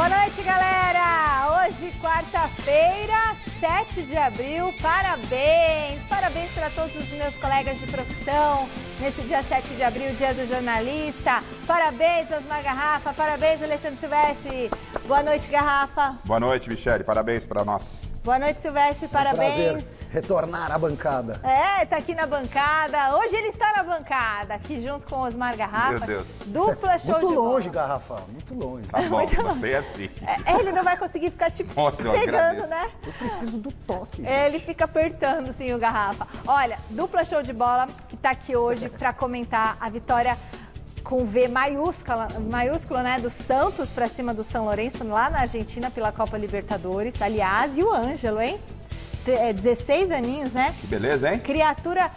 Boa noite, galera! Hoje, quarta-feira, 7 de abril. Parabéns! Parabéns para todos os meus colegas de profissão nesse dia 7 de abril, dia do jornalista. Parabéns, Osmar Garrafa. Parabéns, Alexandre Silvestre. Boa noite, Garrafa. Boa noite, Michele. Parabéns para nós. Boa noite, Silvestre. Parabéns. Prazer retornar à bancada. Tá aqui na bancada. Hoje ele está na bancada, aqui junto com o Osmar Garrafa. Meu Deus. Dupla show Muito de bola. longe, Garrafa. Muito longe. Tá bom, gostei assim. Ele não vai conseguir ficar te Nossa, eu pegando, agradeço. né? Eu preciso do toque. Ele fica apertando, assim, o Garrafa. Olha, dupla show de bola que tá aqui hoje para comentar a vitória com V maiúsculo, né, do Santos para cima do São Lourenço, lá na Argentina, pela Copa Libertadores. Aliás, e o Ângelo, hein? 16 aninhos, né? Que beleza, hein? Criatura,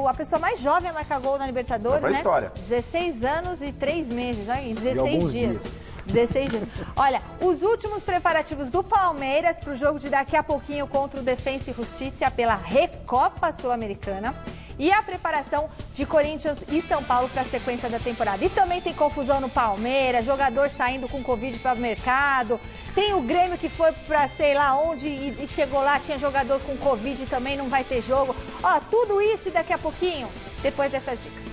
a pessoa mais jovem a marcar gol na Libertadores, né? História. 16 anos e 3 meses, olha aí, 16 alguns dias. dias. 16 dias. Olha, os últimos preparativos do Palmeiras para o jogo de daqui a pouquinho contra o Defensa e Justiça pela Recopa Sul-Americana e a preparação de Corinthians e São Paulo para a sequência da temporada. E também tem confusão no Palmeiras, jogador saindo com Covid para o mercado. Tem o Grêmio que foi para sei lá onde e chegou lá, tinha jogador com Covid e também não vai ter jogo. Ó, tudo isso e daqui a pouquinho, depois dessas dicas.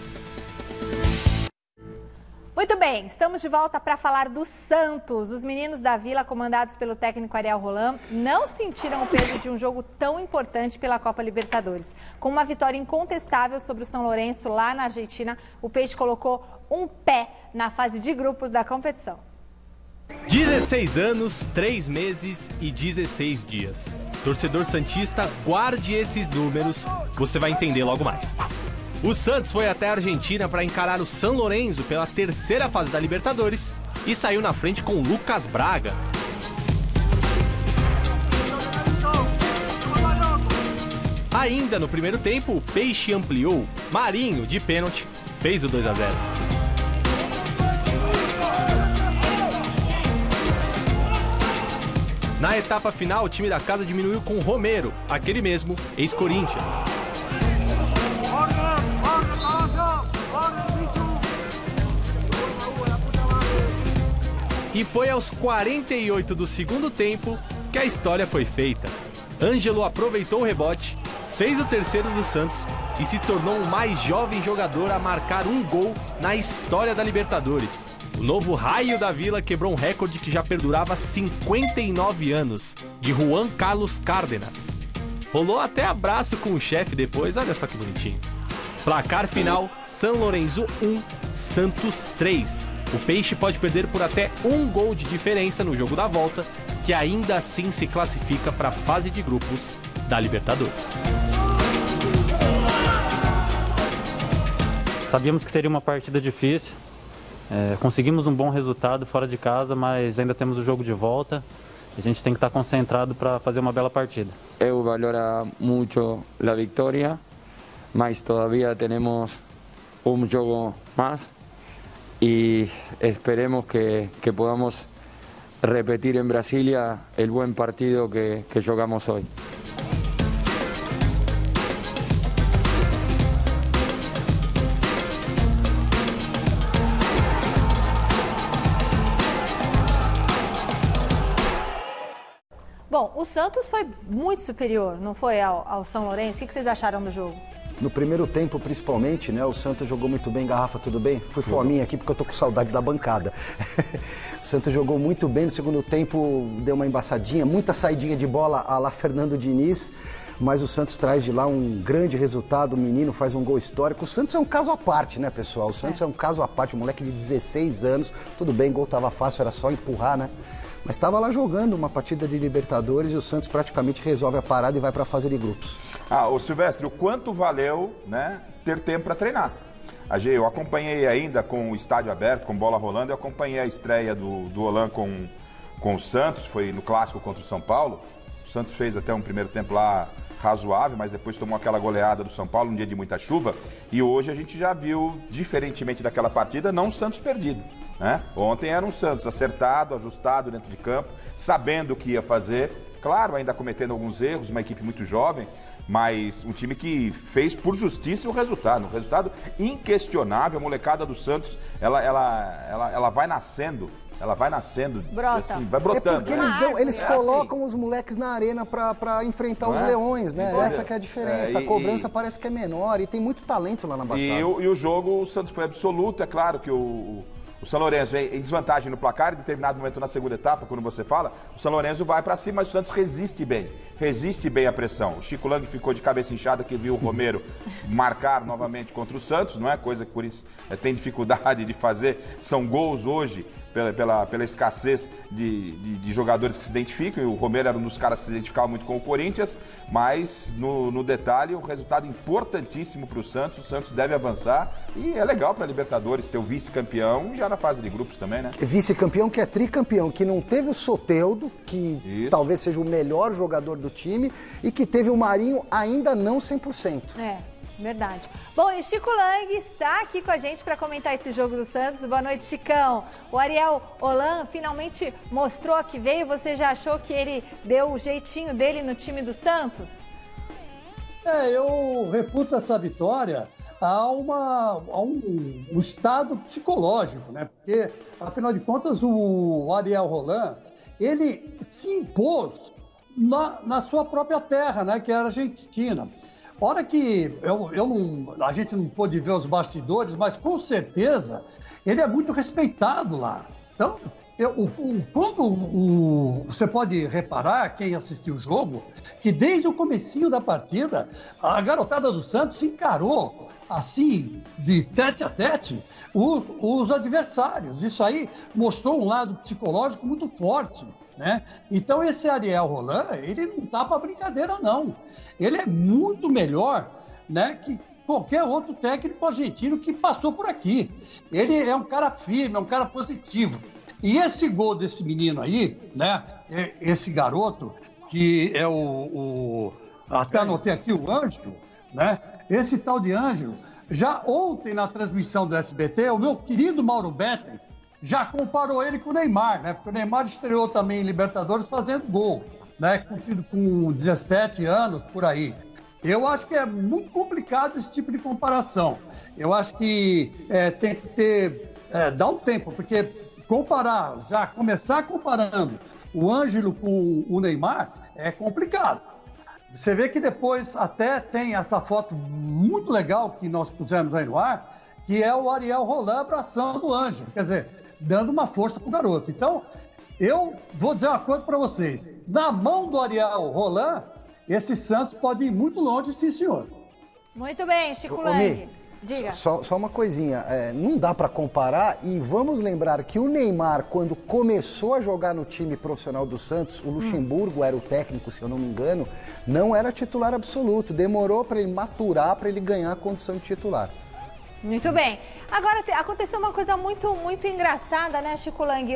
Muito bem, estamos de volta para falar do Santos. Os meninos da Vila, comandados pelo técnico Ariel Roland, não sentiram o peso de um jogo tão importante pela Copa Libertadores. Com uma vitória incontestável sobre o São Lourenço lá na Argentina, o Peixe colocou um pé na fase de grupos da competição. 16 anos, 3 meses e 16 dias. Torcedor santista, guarde esses números, você vai entender logo mais. O Santos foi até a Argentina para encarar o São Lourenço pela terceira fase da Libertadores e saiu na frente com Lucas Braga. Ainda no primeiro tempo, o Peixe ampliou. Marinho, de pênalti, fez o 2-0. Na etapa final, o time da casa diminuiu com Romero, aquele mesmo, ex-Corinthians. E foi aos 48 do segundo tempo que a história foi feita. Ângelo aproveitou o rebote, fez o terceiro do Santos e se tornou o mais jovem jogador a marcar um gol na história da Libertadores. O novo raio da Vila quebrou um recorde que já perdurava 59 anos, de Juan Carlos Cárdenas. Rolou até abraço com o chefe depois, olha só que bonitinho. Placar final, São Lourenço 1, Santos 3. O Peixe pode perder por até um gol de diferença no jogo da volta, que ainda assim se classifica para a fase de grupos da Libertadores. Sabíamos que seria uma partida difícil, conseguimos um bom resultado fora de casa, mas ainda temos o jogo de volta. A gente tem que estar concentrado para fazer uma bela partida. Eu valoro muito a vitória, mas todavía temos um jogo mais. Y esperemos que podamos repetir en Brasilia el buen partido que jugamos hoy. Bom, o Santos foi muito superior, não foi, ao São Lourenço? O que vocês acharam do jogo? No primeiro tempo, principalmente, né? O Santos jogou muito bem. Garrafa, tudo bem? Fui fominha aqui porque eu tô com saudade da bancada. O Santos jogou muito bem. No segundo tempo, deu uma embaçadinha, muita saidinha de bola à la Fernando Diniz. Mas o Santos traz de lá um grande resultado. O menino faz um gol histórico. O Santos é um caso à parte, né, pessoal? O Santos é um caso à parte. Um moleque de 16 anos. Tudo bem, gol tava fácil, era só empurrar, né? Mas estava lá jogando uma partida de Libertadores e o Santos praticamente resolve a parada e vai para a fase de grupos. Ô Silvestre, o quanto valeu, né, ter tempo para treinar? Eu acompanhei ainda com o estádio aberto, com bola rolando, eu acompanhei a estreia do Holan com o Santos, foi no clássico contra o São Paulo. O Santos fez até um primeiro tempo lá razoável, mas depois tomou aquela goleada do São Paulo, um dia de muita chuva. E hoje a gente já viu, diferentemente daquela partida, não um Santos perdido, né? Ontem era um Santos acertado, ajustado dentro de campo, sabendo o que ia fazer. Claro, ainda cometendo alguns erros, uma equipe muito jovem, Mas um time que fez por justiça o resultado. Um resultado inquestionável. A molecada do Santos, ela vai nascendo. Ela vai nascendo, Brota. Assim, vai brotando. É porque eles colocam os moleques na arena pra enfrentar os leões, né? Entendeu? Essa que é a diferença. A cobrança parece que é menor e tem muito talento lá na Baixada. E o jogo, o Santos foi absoluto. É claro que o São Lourenço vem em desvantagem no placar, em determinado momento na segunda etapa, quando você fala, o São Lourenço vai para cima, mas o Santos resiste bem a pressão. O Chico Lang ficou de cabeça inchada, que viu o Romero marcar novamente contra o Santos, não é coisa que por isso tem dificuldade de fazer, são gols hoje, pela escassez de jogadores que se identificam, e o Romero era um dos caras que se identificava muito com o Corinthians, mas no detalhe, um resultado importantíssimo para o Santos deve avançar, e é legal para a Libertadores ter o vice-campeão já na fase de grupos também, né? Vice-campeão que é tricampeão, que não teve o Soteldo, que talvez seja o melhor jogador do time, e que teve o Marinho ainda não 100%. Verdade. Bom, e Chico Lang está aqui com a gente para comentar esse jogo do Santos. Boa noite, Chicão. O Ariel Holan finalmente mostrou que veio. Você já achou que ele deu o jeitinho dele no time do Santos? Eu reputo essa vitória a um estado psicológico, né? Porque, afinal de contas, o Ariel Holan, ele se impôs na sua própria terra, né? Que era a Argentina. Hora que a gente não pôde ver os bastidores, mas com certeza ele é muito respeitado lá. Então, você pode reparar, quem assistiu o jogo, que desde o comecinho da partida, a garotada do Santos encarou, assim, de tete a tete, os adversários. Isso aí mostrou um lado psicológico muito forte, né? Então esse Ariel Holan, ele não tá para brincadeira, não. Ele é muito melhor, né, que qualquer outro técnico argentino que passou por aqui. Ele é um cara firme, é um cara positivo. E esse gol desse menino aí, né, esse garoto, que é até anotei aqui, o Ângelo, né, esse tal de Ângelo, já ontem na transmissão do SBT, o meu querido Mauro Betti já comparou ele com o Neymar, né? Porque o Neymar estreou também em Libertadores fazendo gol, né? Com 17 anos, por aí. Eu acho que é muito complicado esse tipo de comparação. Eu acho que tem que dar um tempo, porque começar comparando o Ângelo com o Neymar é complicado. Você vê que depois até tem essa foto muito legal que nós pusemos aí no ar, que é o Ariel Holan abraçando o Ângelo. Quer dizer, dando uma força pro garoto. Então, eu vou dizer uma coisa para vocês. Na mão do Ariel Holan, esse Santos pode ir muito longe, sim, senhor. Muito bem, Chico Lang. Diga. Só uma coisinha, não dá para comparar, e vamos lembrar que o Neymar, quando começou a jogar no time profissional do Santos, o Luxemburgo era o técnico, se eu não me engano, não era titular absoluto, demorou para ele maturar, para ele ganhar a condição de titular. Muito bem. Agora, aconteceu uma coisa muito, muito engraçada, né, Chico Lang?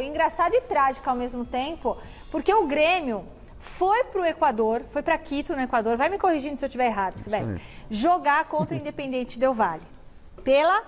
Engraçada e trágica ao mesmo tempo, porque o Grêmio foi para o Equador, foi para Quito, no Equador, vai me corrigindo se eu estiver errado, Sibeli, jogar contra o Independiente Del Valle, pela...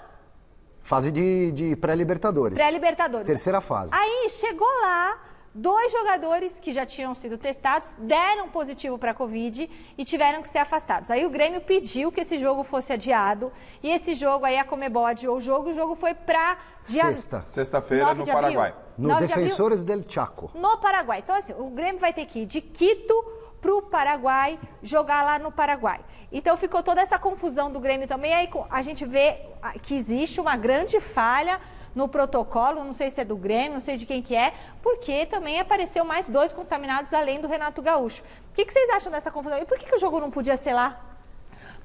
Fase de pré-Libertadores. Pré-Libertadores. Terceira fase. Aí, chegou lá, 2 jogadores que já tinham sido testados deram positivo para a Covid e tiveram que ser afastados. Aí o Grêmio pediu que esse jogo fosse adiado e esse jogo aí a Conmebol adiou o jogo foi para... Sexta-feira no Paraguai. No Defensores del Chaco. No Paraguai. Então assim, o Grêmio vai ter que ir de Quito para o Paraguai, jogar lá no Paraguai. Então ficou toda essa confusão do Grêmio também. Aí a gente vê que existe uma grande falha no protocolo, não sei se é do Grêmio, não sei de quem que é, porque também apareceu mais 2 contaminados além do Renato Gaúcho. O que vocês acham dessa confusão? E por que o jogo não podia ser lá?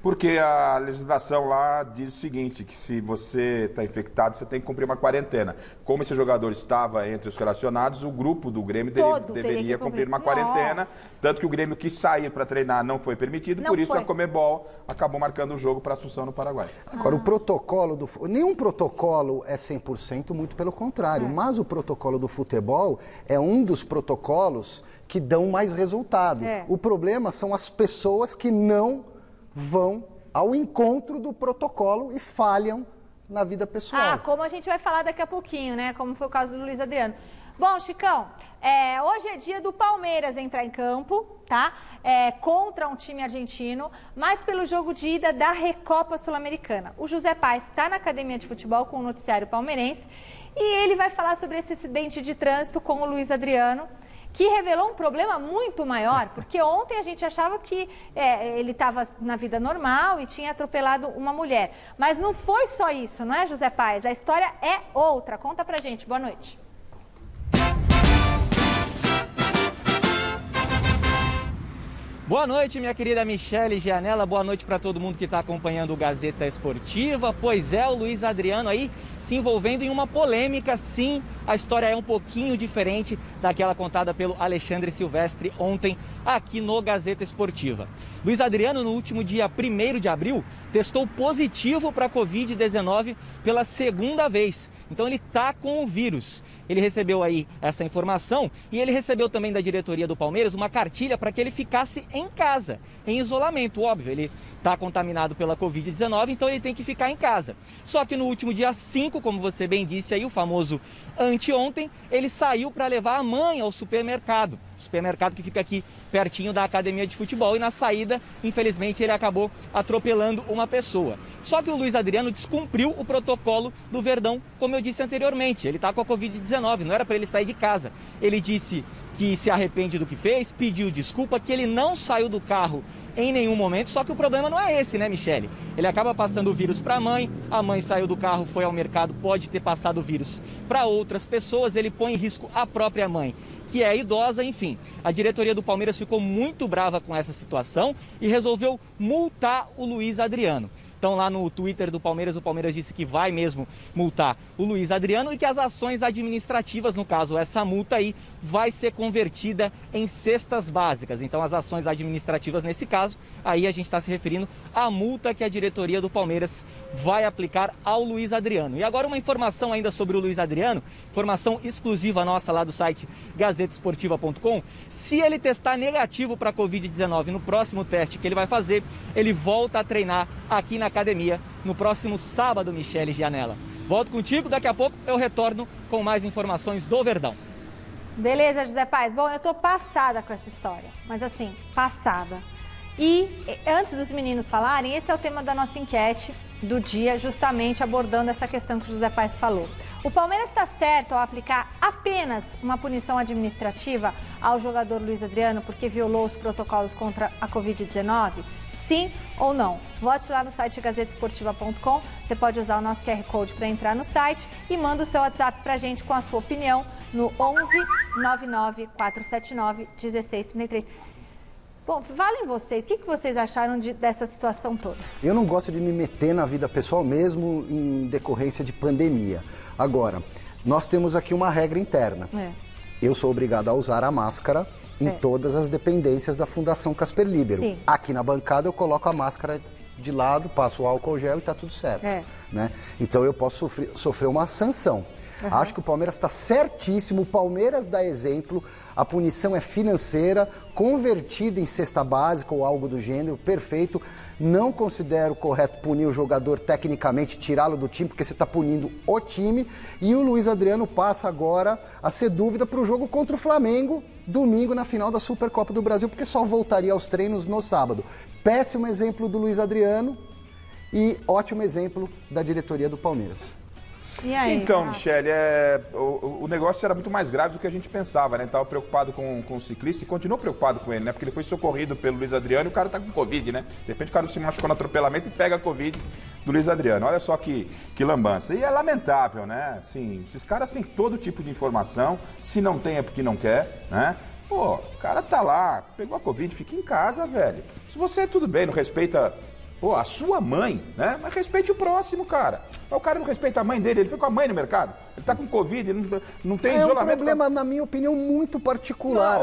Porque a legislação lá diz o seguinte, que se você está infectado, você tem que cumprir uma quarentena. Como esse jogador estava entre os relacionados, o grupo do Grêmio deveria cumprir uma quarentena. Tanto que o Grêmio quis sair para treinar não foi permitido, por isso a Conmebol acabou marcando o jogo para Assunção no Paraguai. Agora, o protocolo nenhum protocolo é 100%, muito pelo contrário. Mas o protocolo do futebol é um dos protocolos que dão mais resultado. O problema são as pessoas que não vão ao encontro do protocolo e falham na vida pessoal. Como a gente vai falar daqui a pouquinho, né? Como foi o caso do Luiz Adriano. Bom, Chicão, hoje é dia do Palmeiras entrar em campo, tá? Contra um time argentino, mas pelo jogo de ida da Recopa Sul-Americana. O José Paes está na academia de futebol com o noticiário palmeirense e ele vai falar sobre esse acidente de trânsito com o Luiz Adriano, que revelou um problema muito maior, porque ontem a gente achava que ele estava na vida normal e tinha atropelado uma mulher. Mas não foi só isso, não é, José Paes? A história é outra. Conta pra gente. Boa noite. Boa noite, minha querida Michele Gianella, boa noite para todo mundo que está acompanhando o Gazeta Esportiva. Pois é, o Luiz Adriano aí se envolvendo em uma polêmica, sim, a história é um pouquinho diferente daquela contada pelo Alexandre Silvestre ontem aqui no Gazeta Esportiva. Luiz Adriano, no último dia 1º de abril, testou positivo para a Covid-19 pela segunda vez. Então ele está com o vírus. Ele recebeu aí essa informação e ele recebeu também da diretoria do Palmeiras uma cartilha para que ele ficasse em casa, em isolamento, óbvio. Ele está contaminado pela Covid-19, então ele tem que ficar em casa. Só que no último dia 5, como você bem disse aí, o famoso anteontem, ele saiu para levar a mãe ao supermercado. Supermercado que fica aqui pertinho da academia de futebol, e na saída, infelizmente, ele acabou atropelando uma pessoa. Só que o Luiz Adriano descumpriu o protocolo do Verdão, como eu disse anteriormente. Ele está com a Covid-19, não era para ele sair de casa. Ele disse que se arrepende do que fez, pediu desculpa, que ele não saiu do carro em nenhum momento, só que o problema não é esse, né, Michele? Ele acaba passando o vírus para a mãe saiu do carro, foi ao mercado, pode ter passado o vírus para outras pessoas, ele põe em risco a própria mãe, que é idosa, enfim. A diretoria do Palmeiras ficou muito brava com essa situação e resolveu multar o Luiz Adriano. Então lá no Twitter do Palmeiras, o Palmeiras disse que vai mesmo multar o Luiz Adriano e que as ações administrativas, no caso essa multa aí, vai ser convertida em cestas básicas. Então as ações administrativas nesse caso, aí a gente está se referindo à multa que a diretoria do Palmeiras vai aplicar ao Luiz Adriano. E agora uma informação ainda sobre o Luiz Adriano, informação exclusiva nossa lá do site gazetesportiva.com. Se ele testar negativo para a Covid-19 no próximo teste que ele vai fazer, ele volta a treinar aqui na academia no próximo sábado, Michele Gianella. Volto contigo, daqui a pouco eu retorno com mais informações do Verdão. Beleza, José Paes. Bom, eu tô passada com essa história, mas assim, passada. E antes dos meninos falarem, esse é o tema da nossa enquete do dia, justamente abordando essa questão que o José Paes falou. O Palmeiras está certo ao aplicar apenas uma punição administrativa ao jogador Luiz Adriano porque violou os protocolos contra a Covid-19? Sim ou não? Vote lá no site gazetesportiva.com. Você pode usar o nosso QR Code para entrar no site e manda o seu WhatsApp para a gente com a sua opinião no 11 99 479 1633. Bom, valem vocês. O que vocês acharam dessa situação toda? Eu não gosto de me meter na vida pessoal mesmo em decorrência de pandemia. Agora, nós temos aqui uma regra interna. Eu sou obrigado a usar a máscara em todas as dependências da Fundação Casper Libero. Sim. Aqui na bancada eu coloco a máscara de lado, passo o álcool gel e está tudo certo. Né? Então eu posso sofrer uma sanção. Acho que o Palmeiras está certíssimo, o Palmeiras dá exemplo, a punição é financeira, convertida em cesta básica ou algo do gênero, perfeito. Não considero correto punir o jogador tecnicamente, tirá-lo do time, porque você está punindo o time. E o Luiz Adriano passa agora a ser dúvida para o jogo contra o Flamengo, domingo, na final da Supercopa do Brasil, porque só voltaria aos treinos no sábado. Péssimo exemplo do Luiz Adriano e ótimo exemplo da diretoria do Palmeiras. E aí, então, Michele, o negócio era muito mais grave do que a gente pensava, né? Estava preocupado com o ciclista e continuou preocupado com ele, né? Porque ele foi socorrido pelo Luiz Adriano e o cara tá com Covid, né? De repente o cara se machucou no atropelamento e pega a Covid do Luiz Adriano. Olha só que lambança. E é lamentável, né? Assim, esses caras têm todo tipo de informação, se não tem é porque não quer, né? Pô, o cara tá lá, pegou a Covid, fica em casa, velho. Se você, tudo bem, não respeita... Pô, a sua mãe, né? Mas respeite o próximo, cara. O cara não respeita a mãe dele, ele foi com a mãe no mercado. Ele tá com Covid, não tem isolamento. É um problema, na minha opinião, muito particular.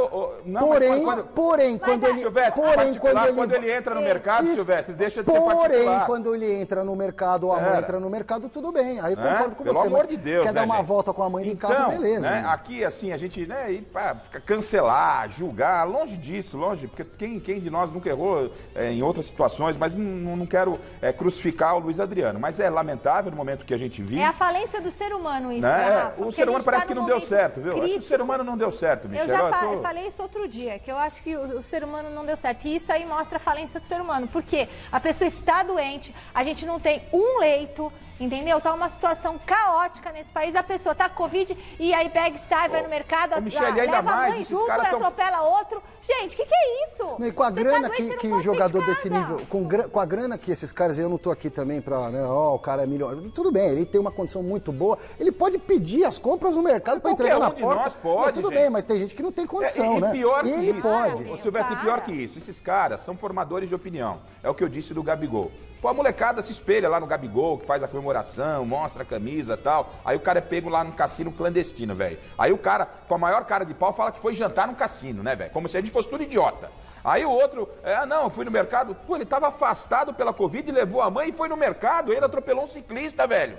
Porém, quando ele entra no mercado, Silvestre, deixa de ser particular. Porém, quando ele entra no mercado ou a mãe entra no mercado, tudo bem. Aí eu concordo com você. Pelo amor de Deus, quer dar uma volta com a mãe em casa, beleza. Né? Aqui, assim, a gente, né, fica cancelar, julgar, longe disso, longe, porque quem de nós nunca errou em outras situações, mas não quero crucificar o Luiz Adriano, mas é lamentável no momento que a gente vive. É a falência do ser humano isso, né? Rafa, O ser humano parece que não deu certo, viu? Acho que o ser humano não deu certo, Michele. Eu já falei isso outro dia, que eu acho que o ser humano não deu certo. E isso aí mostra a falência do ser humano, porque a pessoa está doente, a gente não tem um leito, entendeu? Tá uma situação caótica nesse país, a pessoa tá com Covid e aí pega e sai, vai no mercado, Michele, ainda leva mais, a mãe esses junto, caras são... atropela outro. Gente, o que é isso? E com a grana tá doente, que o jogador desse nível, com a grana que esses caras, eu não tô aqui também pra, né, o cara é milionário. Tudo bem, ele tem uma condição muito boa, ele pode pedir as compras no mercado para entregar na porta. Nós pode, tudo bem, mas tem gente que não tem condição, né? Pior que ele isso. pode. Ô, Silvestre, pior que isso. Esses caras são formadores de opinião. É o que eu disse do Gabigol. Pô, a molecada se espelha lá no Gabigol, que faz a comemoração, mostra a camisa e tal. Aí o cara é pego lá no cassino clandestino, velho. Aí o cara, com a maior cara de pau, fala que foi jantar no cassino, né, velho? Como se a gente fosse tudo idiota. Aí o outro, não, eu fui no mercado. Pô, ele tava afastado pela Covid, levou a mãe e foi no mercado. Ele atropelou um ciclista, velho.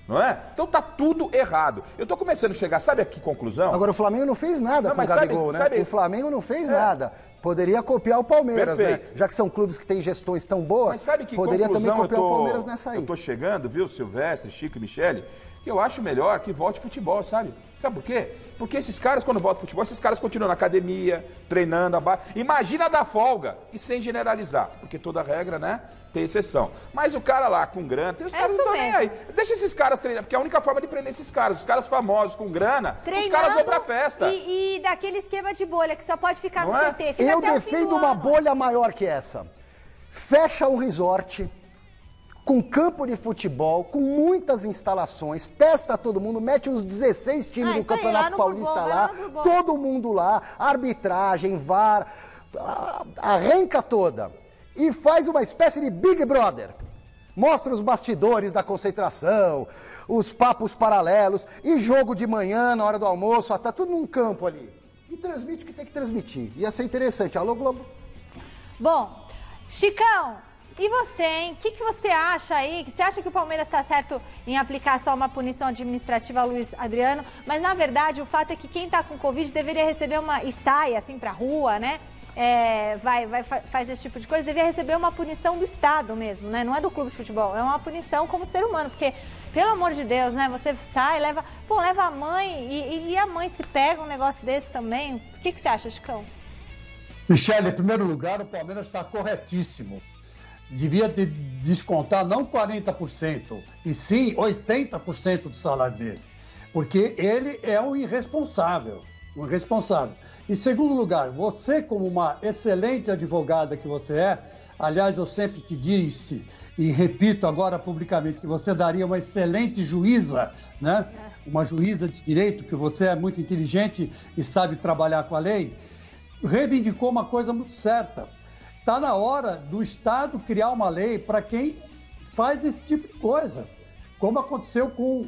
Não é? Então tá tudo errado. Eu tô começando a chegar, sabe a que conclusão? Agora o Flamengo não fez nada com o Gabigol, né? O Flamengo não fez nada. Poderia copiar o Palmeiras, perfeito, né? Já que são clubes que têm gestões tão boas, mas sabe que poderia também copiar o Palmeiras nessa aí. Eu tô chegando, viu, Silvestre, Chico e Michele, que eu acho melhor que volte futebol, sabe? Sabe por quê? Porque esses caras, quando voltam futebol, esses caras continuam na academia, treinando. Imagina dar folga, e sem generalizar, porque toda regra, né, tem exceção. Mas o cara lá com grana, os caras não estão nem aí. Deixa esses caras treinar, porque é a única forma de prender esses caras. Os caras famosos com grana, os caras vão pra festa. E daquele esquema de bolha, que só pode ficar no CT. Eu defendo uma bolha maior que essa. Fecha um resort com campo de futebol, com muitas instalações, testa todo mundo, mete os 16 times do Campeonato Paulista lá, todo mundo lá, arbitragem, VAR, arranca toda e faz uma espécie de Big Brother. Mostra os bastidores da concentração, os papos paralelos e jogo de manhã, na hora do almoço, tá tudo num campo ali. E transmite o que tem que transmitir. Ia ser interessante. Alô, Globo? Bom, Chicão, e você, hein? O que você acha aí? Você acha que o Palmeiras está certo em aplicar só uma punição administrativa ao Luiz Adriano? Mas, na verdade, o fato é que quem está com Covid deveria receber e sai, assim, pra rua, né? Faz esse tipo de coisa, deveria receber uma punição do Estado mesmo, né? Não é do clube de futebol, é uma punição como ser humano, porque, pelo amor de Deus, né? Você sai, leva a mãe e a mãe se pega um negócio desse também. O que você acha, Chicão? Michele, em primeiro lugar, o Palmeiras está corretíssimo. Devia descontar não 40%, e sim 80% do salário dele. Porque ele é um irresponsável. Em segundo lugar, você como uma excelente advogada que você é, aliás, eu sempre te disse, e repito agora publicamente, que você daria uma excelente juíza, né? Uma juíza de direito, que você é muito inteligente e sabe trabalhar com a lei, reivindicou uma coisa muito certa. Está na hora do Estado criar uma lei para quem faz esse tipo de coisa. Como aconteceu com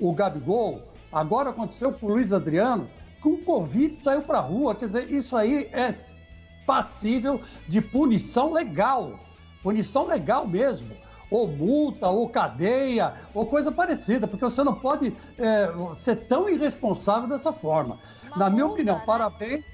o Gabigol, agora aconteceu com o Luiz Adriano, com o Covid saiu para a rua. Quer dizer, isso aí é passível de punição legal mesmo. Ou multa, ou cadeia, ou coisa parecida, porque você não pode ser tão irresponsável dessa forma. Na minha opinião, parabéns.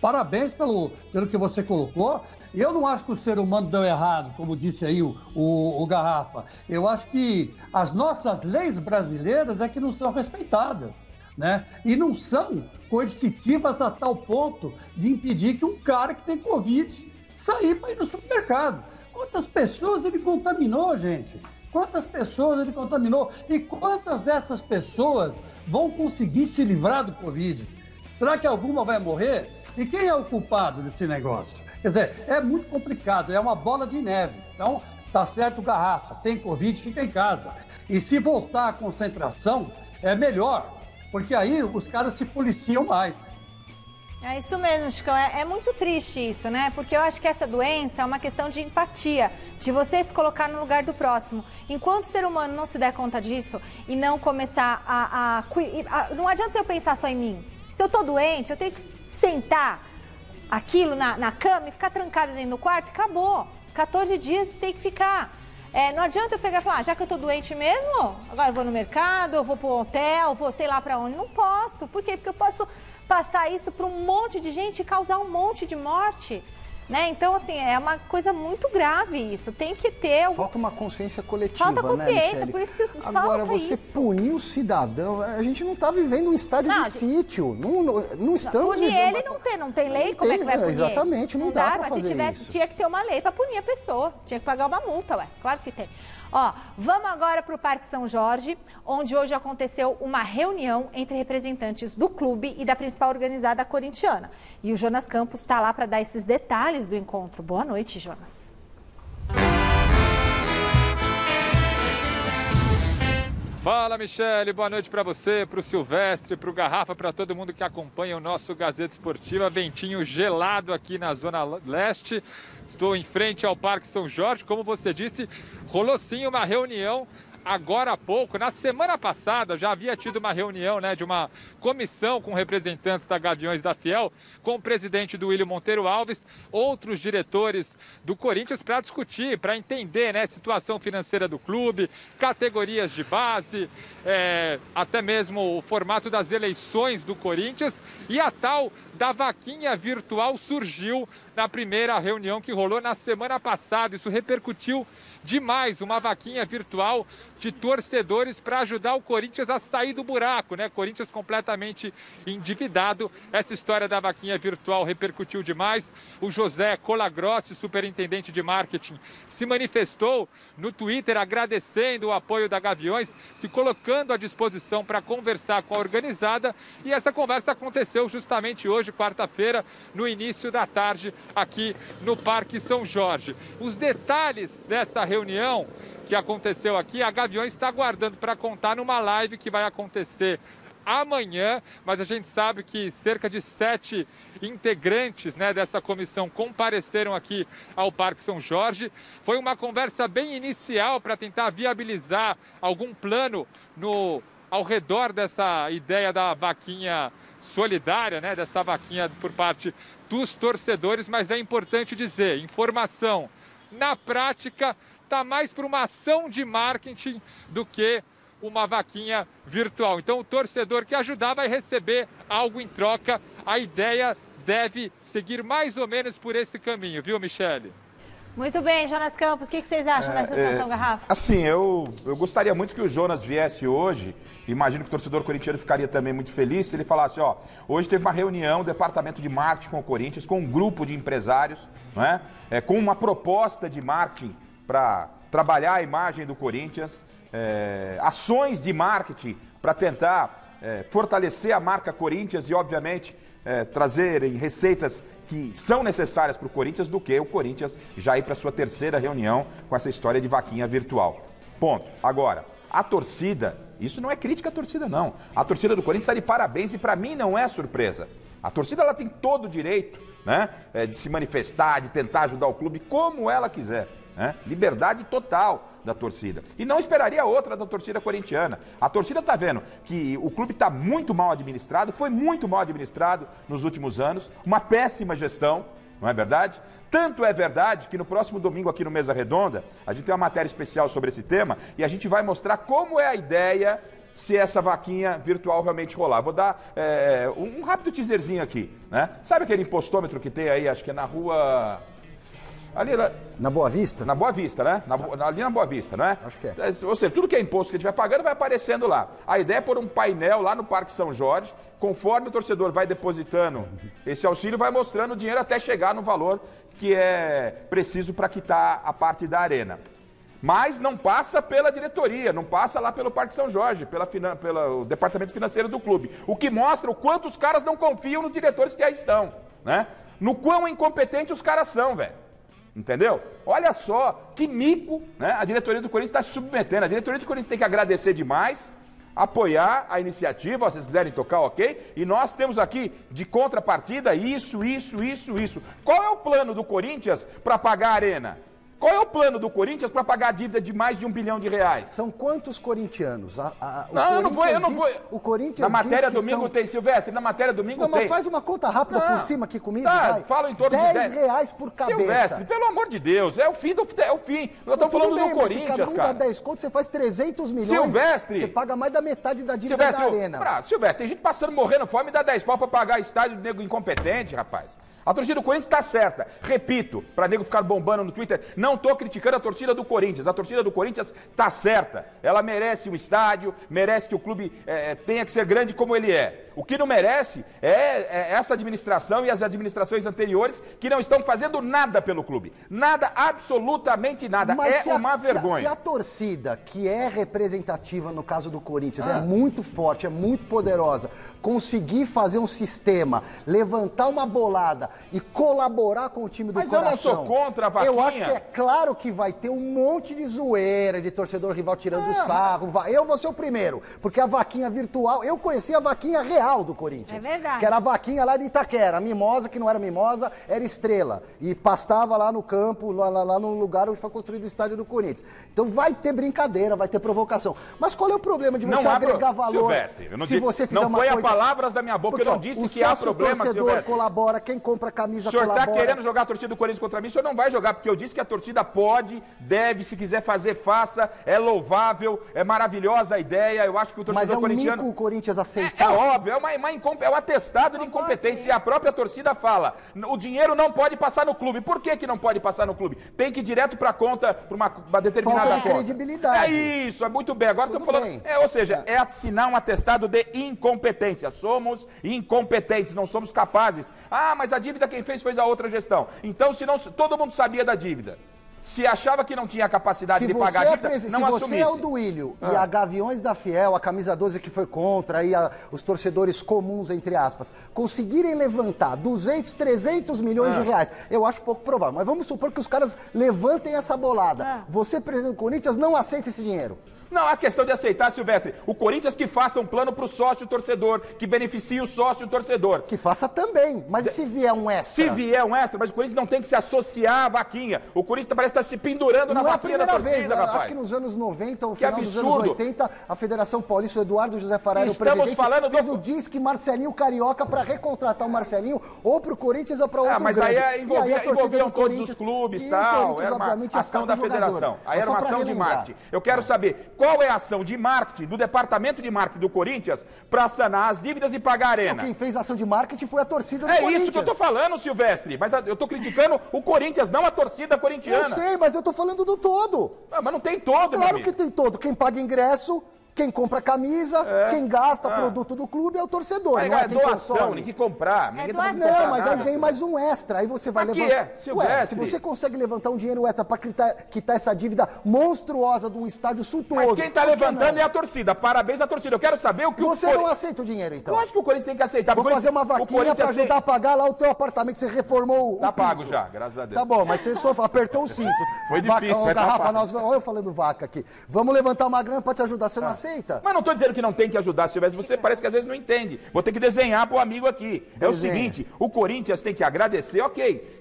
Parabéns pelo que você colocou. Eu não acho que o ser humano deu errado, como disse aí o Garrafa. Eu acho que as nossas leis brasileiras é que não são respeitadas, né? E não são coercitivas a tal ponto de impedir que um cara que tem Covid sair para ir no supermercado. Quantas pessoas ele contaminou, gente? Quantas pessoas ele contaminou? E quantas dessas pessoas vão conseguir se livrar do Covid? Será que alguma vai morrer? E quem é o culpado desse negócio? Quer dizer, é muito complicado, é uma bola de neve. Então, tá certo, Garrafa, tem Covid, fica em casa. E se voltar à concentração, é melhor, porque aí os caras se policiam mais. É isso mesmo, Chicão. É muito triste isso, né? Porque eu acho que essa doença é uma questão de empatia, de você se colocar no lugar do próximo. Enquanto o ser humano não se der conta disso e não começar não adianta eu pensar só em mim. Se eu tô doente, eu tenho que sentar aquilo na cama e ficar trancada dentro do quarto e acabou. 14 dias tem que ficar. Não adianta eu pegar e falar, já que eu tô doente mesmo, agora eu vou no mercado, eu vou pro hotel, vou sei lá pra onde. Não posso. Por quê? Porque eu posso passar isso para um monte de gente e causar um monte de morte. Né? Então, assim, é uma coisa muito grave isso. Tem que ter... Falta uma consciência coletiva, falta consciência, né, por isso que Agora, falta você isso. punir o cidadão... A gente não está vivendo um estádio de sítio. Não estamos punir vivendo... ele não tem lei, como é que vai punir? Exatamente, não dá para fazer isso. Tinha que ter uma lei para punir a pessoa. Tinha que pagar uma multa, ué. Claro que tem. Ó, vamos agora para o Parque São Jorge, onde hoje aconteceu uma reunião entre representantes do clube e da principal organizada corintiana. E o Jonas Campos está lá para dar esses detalhes do encontro. Boa noite, Jonas. Fala, Michele, boa noite para você, para o Silvestre, para o Garrafa, para todo mundo que acompanha o nosso Gazeta Esportiva. Ventinho gelado aqui na Zona Leste. Estou em frente ao Parque São Jorge. Como você disse, rolou sim uma reunião agora há pouco. Na semana passada já havia tido uma reunião, né, de uma comissão com representantes da Gaviões da Fiel, com o presidente do William Monteiro Alves, outros diretores do Corinthians, para discutir, para entender, né, a situação financeira do clube, categorias de base, até mesmo o formato das eleições do Corinthians, e a tal da vaquinha virtual surgiu na primeira reunião que rolou na semana passada. Isso repercutiu demais, uma vaquinha virtual de torcedores para ajudar o Corinthians a sair do buraco, né? Corinthians completamente endividado. Essa história da vaquinha virtual repercutiu demais. O José Colagrossi, superintendente de marketing, se manifestou no Twitter agradecendo o apoio da Gaviões, se colocando à disposição para conversar com a organizada, e essa conversa aconteceu justamente hoje, quarta-feira, no início da tarde, aqui no Parque São Jorge. Os detalhes dessa reunião que aconteceu aqui, a Gaviões está aguardando para contar numa live que vai acontecer amanhã, mas a gente sabe que cerca de 7 integrantes, né, dessa comissão compareceram aqui ao Parque São Jorge. Foi uma conversa bem inicial para tentar viabilizar algum plano ao redor dessa ideia da vaquinha solidária, né, dessa vaquinha por parte dos torcedores, mas é importante dizer, informação, na prática, está mais para uma ação de marketing do que uma vaquinha virtual. Então, o torcedor que ajudar vai receber algo em troca. A ideia deve seguir mais ou menos por esse caminho, viu, Michele? Muito bem, Jonas Campos, o que vocês acham dessa situação, Garrafa? Assim, eu gostaria muito que o Jonas viesse hoje. Imagino que o torcedor corintiano ficaria também muito feliz se ele falasse, ó, hoje teve uma reunião, departamento de marketing com o Corinthians, com um grupo de empresários, não é? Com uma proposta de marketing para trabalhar a imagem do Corinthians, ações de marketing para tentar fortalecer a marca Corinthians e, obviamente, trazerem receitas que são necessárias para o Corinthians, do que o Corinthians já ir para a sua terceira reunião com essa história de vaquinha virtual. Ponto. Agora, a torcida, isso não é crítica à torcida, não. A torcida do Corinthians está de parabéns e, para mim, não é surpresa. A torcida ela tem todo o direito, né, de se manifestar, de tentar ajudar o clube como ela quiser. Né? Liberdade total da torcida. E não esperaria outra da torcida corintiana. A torcida está vendo que o clube está muito mal administrado, foi muito mal administrado nos últimos anos, uma péssima gestão, não é verdade? Tanto é verdade que no próximo domingo aqui no Mesa Redonda, a gente tem uma matéria especial sobre esse tema e a gente vai mostrar como é a ideia se essa vaquinha virtual realmente rolar. Vou dar um rápido teaserzinho aqui, né? Sabe aquele impostômetro que tem aí, acho que é na rua... Ali, na Boa Vista? Na Boa Vista, né? Ali na Boa Vista, não é? Acho que é. Ou seja, tudo que é imposto que a gente vai pagando vai aparecendo lá. A ideia é pôr um painel lá no Parque São Jorge, conforme o torcedor vai depositando esse auxílio, vai mostrando o dinheiro até chegar no valor que é preciso para quitar a parte da arena. Mas não passa pela diretoria, não passa lá pelo Parque São Jorge, pelo departamento financeiro do clube. O que mostra o quanto os caras não confiam nos diretores que aí estão, né? No quão incompetentes os caras são, velho. Entendeu? Olha só que mico, né? A diretoria do Corinthians está se submetendo. A diretoria do Corinthians tem que agradecer demais, apoiar a iniciativa, se vocês quiserem tocar, ok? E nós temos aqui de contrapartida isso. Qual é o plano do Corinthians para pagar a arena? Qual é o plano do Corinthians para pagar a dívida de mais de R$1 bilhão? São quantos corintianos? Eu não vou. O Corinthians na matéria domingo são... tem, Silvestre, na matéria domingo não, tem. Mas faz uma conta rápida por cima aqui comigo, vai. Fala em torno de R$10 por cabeça. Silvestre, pelo amor de Deus, é o fim. Nós estamos falando bem, do Corinthians, cada um cara. dá 10 contos, você faz 300 milhões. Silvestre. Você paga mais da metade da dívida da Arena. Silvestre, tem gente passando, morrendo fome e dá 10 pau pra pagar estádio de nego incompetente, rapaz. A torcida do Corinthians tá certa. Repito, pra nego ficar bombando no Twitter, não tô criticando a torcida do Corinthians. A torcida do Corinthians tá certa. Ela merece um estádio, merece que o clube tenha que ser grande como ele é. O que não merece é essa administração e as administrações anteriores que não estão fazendo nada pelo clube. Nada, absolutamente nada. Mas uma vergonha. Se a torcida, que é representativa no caso do Corinthians, é muito forte, é muito poderosa, conseguir fazer um sistema, levantar uma bolada e colaborar com o time do coração... Mas eu não sou contra a vaquinha. Eu acho que é claro que vai ter um monte de zoeira, de torcedor rival tirando sarro. Eu vou ser o primeiro, porque a vaquinha virtual... Eu conheci a vaquinha real do Corinthians. É verdade. Que era a vaquinha lá de Itaquera. A mimosa, que não era mimosa, era estrela. E pastava lá no campo, lá no lugar onde foi construído o estádio do Corinthians. Então vai ter brincadeira, vai ter provocação. Mas qual é o problema de você agregar valor? Silvestre, se você fizer uma coisa... palavras da minha boca, porque, eu não disse que há problema, Silvestre. O torcedor colabora, quem compra camisa colabora. O senhor está querendo jogar a torcida do Corinthians contra mim, o senhor não vai jogar, porque eu disse que a torcida pode, deve, se quiser fazer, faça, é louvável, é maravilhosa a ideia, eu acho que o torcedor corintiano... Mas é um mico o Corinthians aceitar. É óbvio, é um atestado de incompetência, e a própria torcida fala, o dinheiro não pode passar no clube. Por que não pode passar no clube? Tem que ir direto para a conta, para uma determinada falta de conta. credibilidade. É isso, é muito bem, agora estamos falando... ou seja, é assinar um atestado de incompetência. Somos incompetentes, não somos capazes. Mas a dívida quem fez foi a outra gestão. Então, se não, todo mundo sabia da dívida. Se achava que não tinha capacidade de pagar a dívida, não assumisse. Se você é o Duílio e a Gaviões da Fiel, a camisa 12 que foi contra, e os torcedores comuns, entre aspas, conseguirem levantar 200, 300 milhões de reais, eu acho pouco provável. Mas vamos supor que os caras levantem essa bolada. Você, presidente do Corinthians, não aceita esse dinheiro. Não há questão de aceitar, Silvestre. O Corinthians que faça um plano para o sócio-torcedor, que beneficie o sócio-torcedor. Que faça também, mas se vier um extra? Se vier um extra, mas o Corinthians não tem que se associar à vaquinha. O Corinthians parece estar se pendurando na vaquinha da torcida, vez, rapaz. Acho que nos anos 90, ou final dos anos 80, a Federação Paulista, o Eduardo José Fará, o presidente, fez o disque Marcelinho Carioca para recontratar o Marcelinho, ou para o Corinthians ou para outro mas grande. Aí envolviam todos os clubes e tal. Era uma ação da federação. Aí era uma ação de marketing. Eu quero saber, qual é a ação de marketing do departamento de marketing do Corinthians para sanar as dívidas e pagar a Arena? Quem fez a ação de marketing foi a torcida do Corinthians. É isso que eu tô falando, Silvestre. Mas eu tô criticando o Corinthians, não a torcida corintiana. Eu sei, mas eu tô falando do todo. Mas não tem todo, Claro que tem todo. Quem paga ingresso... Quem compra camisa, quem gasta produto do clube é o torcor. Não é quem doação, ninguém comprar. Não, mas aí vem mais um extra. Aí você vai levantar. Se você consegue levantar um dinheiro extra para quitar essa dívida monstruosa de um estádio suntuoso. Mas quem está levantando é a torcida. Parabéns à torcida. Eu quero saber o que você não aceita o dinheiro, então? Eu acho que o Corinthians tem que aceitar. Vou fazer uma vaquinha para ajudar a pagar lá o teu apartamento. Você reformou Tá pago já, graças a Deus. Tá bom, mas você só apertou o cinto. Foi difícil. Olha eu falando vaca aqui. Vamos levantar uma grana para te ajudar. Você não aceita? Mas não tô dizendo que não tem que ajudar, Silvestre, você parece que às vezes não entende. Vou ter que desenhar pro amigo aqui. É o seguinte, o Corinthians tem que agradecer,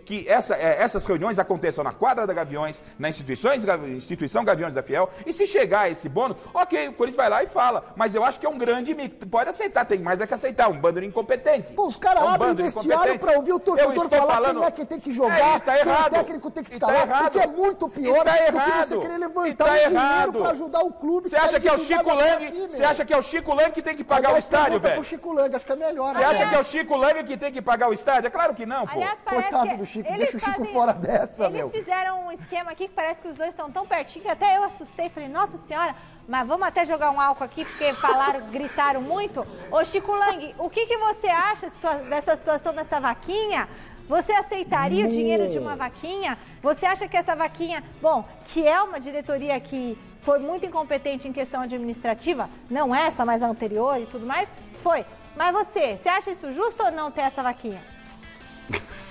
que essas reuniões aconteçam na quadra da Gaviões, na instituição Gaviões da Fiel, e se chegar esse bônus, o Corinthians vai lá e fala. Mas eu acho que é um grande mico. Pode aceitar, tem mais é que aceitar. Um bando de incompetente. Pô, os caras abrem o vestiário pra ouvir o torcedor falar quem é que tem que jogar, tá errado. Quem o técnico tem que escalar, porque é muito pior do que você querer levantar um dinheiro pra ajudar o clube. Você acha que é o Chico Lang? Você acha que é o Chico Lang que tem que pagar o estádio, velho? Chico Lang, acho que é melhor. Você acha que é o Chico Lang que tem que pagar o estádio? É claro que não, pô. Aliás, coitado do Chico, deixa o Chico fora dessa, Eles fizeram um esquema aqui que parece que os dois estão tão pertinho que até eu assustei. Falei, nossa senhora, mas vamos até jogar um álcool aqui porque gritaram muito. Ô, Chico Lang, o que você acha dessa situação dessa vaquinha? Você aceitaria o dinheiro de uma vaquinha? Você acha que essa vaquinha, que é uma diretoria que foi muito incompetente em questão administrativa, não essa, mas a anterior e tudo mais? Foi. Mas você acha isso justo ou não ter essa vaquinha?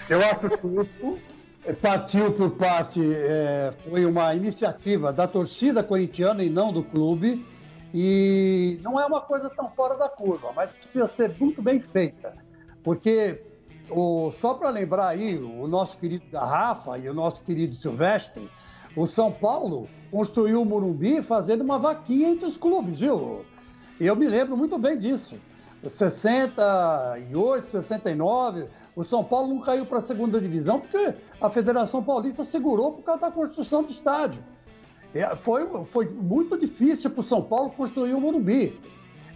Eu acho que isso partiu por parte, foi uma iniciativa da torcida corintiana e não do clube, e não é uma coisa tão fora da curva, mas precisa ser muito bem feita, porque... só para lembrar aí, o nosso querido Garrafa e o nosso querido Silvestre, O São Paulo construiu o Morumbi fazendo uma vaquinha entre os clubes, viu? Eu me lembro muito bem disso. 68, 69, o São Paulo não caiu para a segunda divisão porque a Federação Paulista segurou por causa da construção do estádio. Foi muito difícil para o São Paulo construir o Morumbi.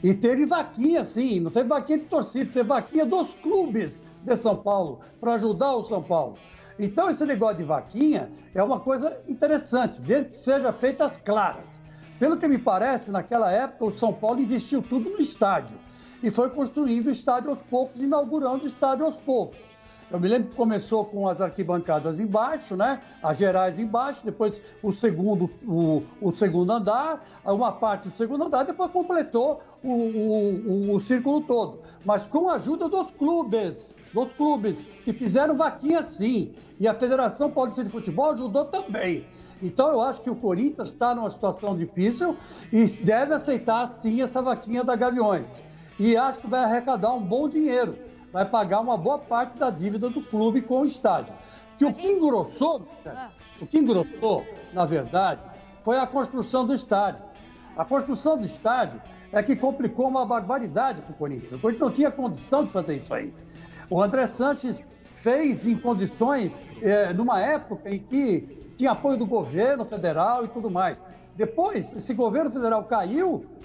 E teve vaquinha, sim, não teve vaquinha de torcida, teve vaquinha dos clubes de São Paulo para ajudar o São Paulo. Então, esse negócio de vaquinha é uma coisa interessante, desde que seja feita às claras. Pelo que me parece, naquela época, o São Paulo investiu tudo no estádio. E foi construindo o estádio aos poucos, inaugurando o estádio aos poucos. Eu me lembro que começou com as arquibancadas embaixo, né? As gerais embaixo, depois o segundo andar, uma parte do segundo andar, depois completou o círculo todo. Mas com a ajuda dos clubes, que fizeram vaquinha sim. E a Federação Paulista de Futebol ajudou também. Então eu acho que o Corinthians está numa situação difícil e deve aceitar sim essa vaquinha da Gaviões. E acho que vai arrecadar um bom dinheiro. Vai pagar uma boa parte da dívida do clube com o estádio. Que o que engrossou, na verdade, foi a construção do estádio. A construção do estádio é que complicou uma barbaridade para o Corinthians. O Corinthians não tinha condição de fazer isso aí. O André Sanches fez em condições, numa época em que tinha apoio do governo federal e tudo mais. Depois, esse governo federal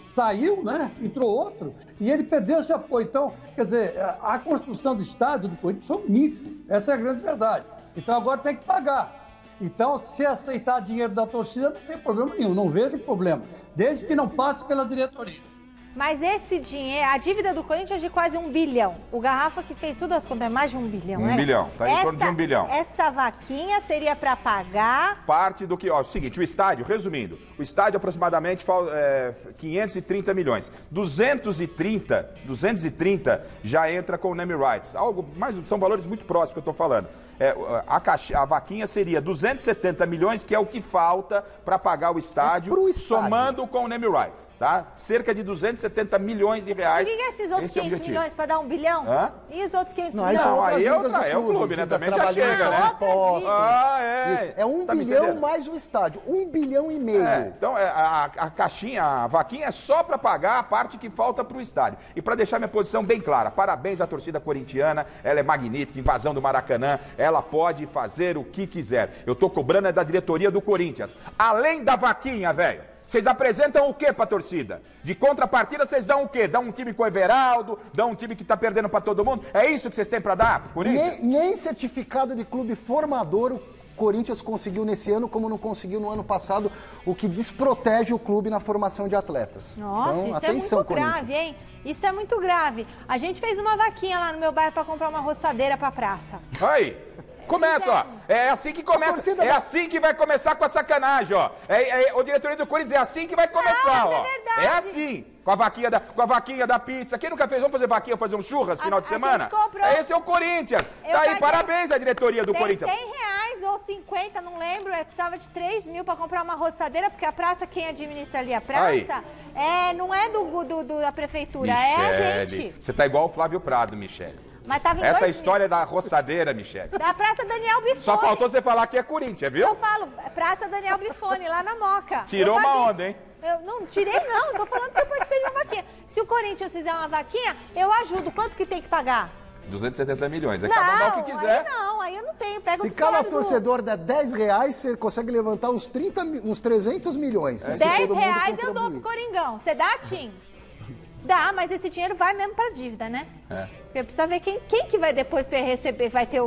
saiu, né? Entrou outro, e ele perdeu esse apoio. Então, quer dizer, a construção do estádio do Corinthians foi um mico. Essa é a grande verdade. Então, agora tem que pagar. Então, se aceitar dinheiro da torcida, não tem problema nenhum. Não vejo problema. Desde que não passe pela diretoria. Mas esse dinheiro, a dívida do Corinthians é de quase 1 bilhão. O Garrafa que fez tudo as contas é mais de 1 bilhão, né? 1 bilhão, tá em torno de 1 bilhão. Essa vaquinha seria para pagar... Parte do que, ó, é o seguinte, o estádio, resumindo, o estádio aproximadamente 530 milhões. 230 já entra com o name rights. São valores muito próximos que eu estou falando. A vaquinha seria 270 milhões, que é o que falta para pagar o estádio, somando com o name rights, tá? Cerca de 270 milhões de reais. E o que é esses outros 500 milhões para dar 1 bilhão? E os outros 500 milhões? Não, aí é o clube, né? Também já chega, né? É 1 bilhão mais o estádio, 1 bilhão e meio. Então, a vaquinha é só para pagar a parte que falta para o estádio. E para deixar minha posição bem clara, parabéns à torcida corintiana, ela é magnífica, invasão do Maracanã, ela pode fazer o que quiser. Eu tô cobrando da diretoria do Corinthians. Além da vaquinha, velho, vocês apresentam o que pra torcida? De contrapartida, vocês dão o quê? Dão um time com o Everaldo? Dão um time que tá perdendo pra todo mundo? É isso que vocês têm pra dar, Corinthians? Nem certificado de clube formador o Corinthians conseguiu nesse ano, como não conseguiu no ano passado, o que desprotege o clube na formação de atletas. Nossa, então, isso atenção, é muito grave, hein? Isso é muito grave. A gente fez uma vaquinha lá no meu bairro pra comprar uma roçadeira pra praça. Aí! Começa, ó. É assim que começa. É assim que vai começar com a sacanagem, ó. O diretoria do Corinthians é assim que vai começar, ó. É verdade. É assim. Com a vaquinha da pizza. Quem nunca fez? Vamos fazer vaquinha, fazer um churras no final de semana? Esse é o Corinthians. Tá aí, parabéns à diretoria do Corinthians. R$100 ou 50, não lembro. Eu precisava de 3 mil pra comprar uma roçadeira, porque a praça, quem administra ali a praça, não é da prefeitura, Michele, é a gente. Você tá igual o Flávio Prado, Michele. Mas tava em essa história da roçadeira, Michele. Da Praça Daniel Bifone. Só faltou você falar que é Corinthians, viu? Eu falo, Praça Daniel Bifone, lá na Moca. Tirou uma onda, hein? Eu não tirei, não. Tô falando que eu participei de uma vaquinha. Se o Corinthians fizer uma vaquinha, eu ajudo. Quanto que tem que pagar? 270 milhões. Cada um o que quiser. Aí eu não tenho. Pega Se cada torcedor der R$10, você consegue levantar uns 300 milhões. Né? R$10 eu dou pro Coringão. Você dá, Tim? Dá, mas esse dinheiro vai mesmo pra dívida, né? Porque precisa ver quem que vai depois receber, vai ter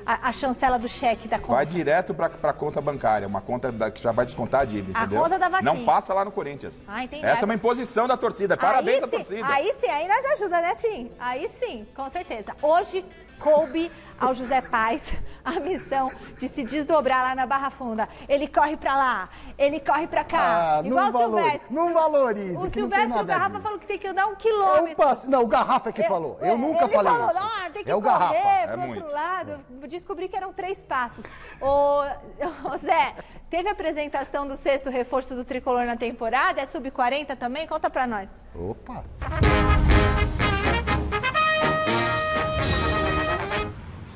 a chancela do cheque da conta. Vai direto pra conta bancária, uma conta que já vai descontar a dívida, entendeu? A conta da vaquinha. Não passa lá no Corinthians. Entendi. Essa é uma imposição da torcida. Parabéns à torcida. Aí sim, aí nós ajuda, né, Tim? Aí sim, com certeza. Hoje coube ao José Paz a missão de se desdobrar lá na Barra Funda. Ele corre pra lá, ele corre pra cá. Igual o Silvestre. Não valorize. O Silvestre, o Garrafa falou que tem que andar 1 quilômetro. Não, o Garrafa é que falou. Eu nunca falei isso. Não, tem que correr Garrafa. pro outro lado. Descobri que eram 3 passos. Ô Zé, teve a apresentação do 6º reforço do Tricolor na temporada? É sub-40 também? Conta pra nós. Opa!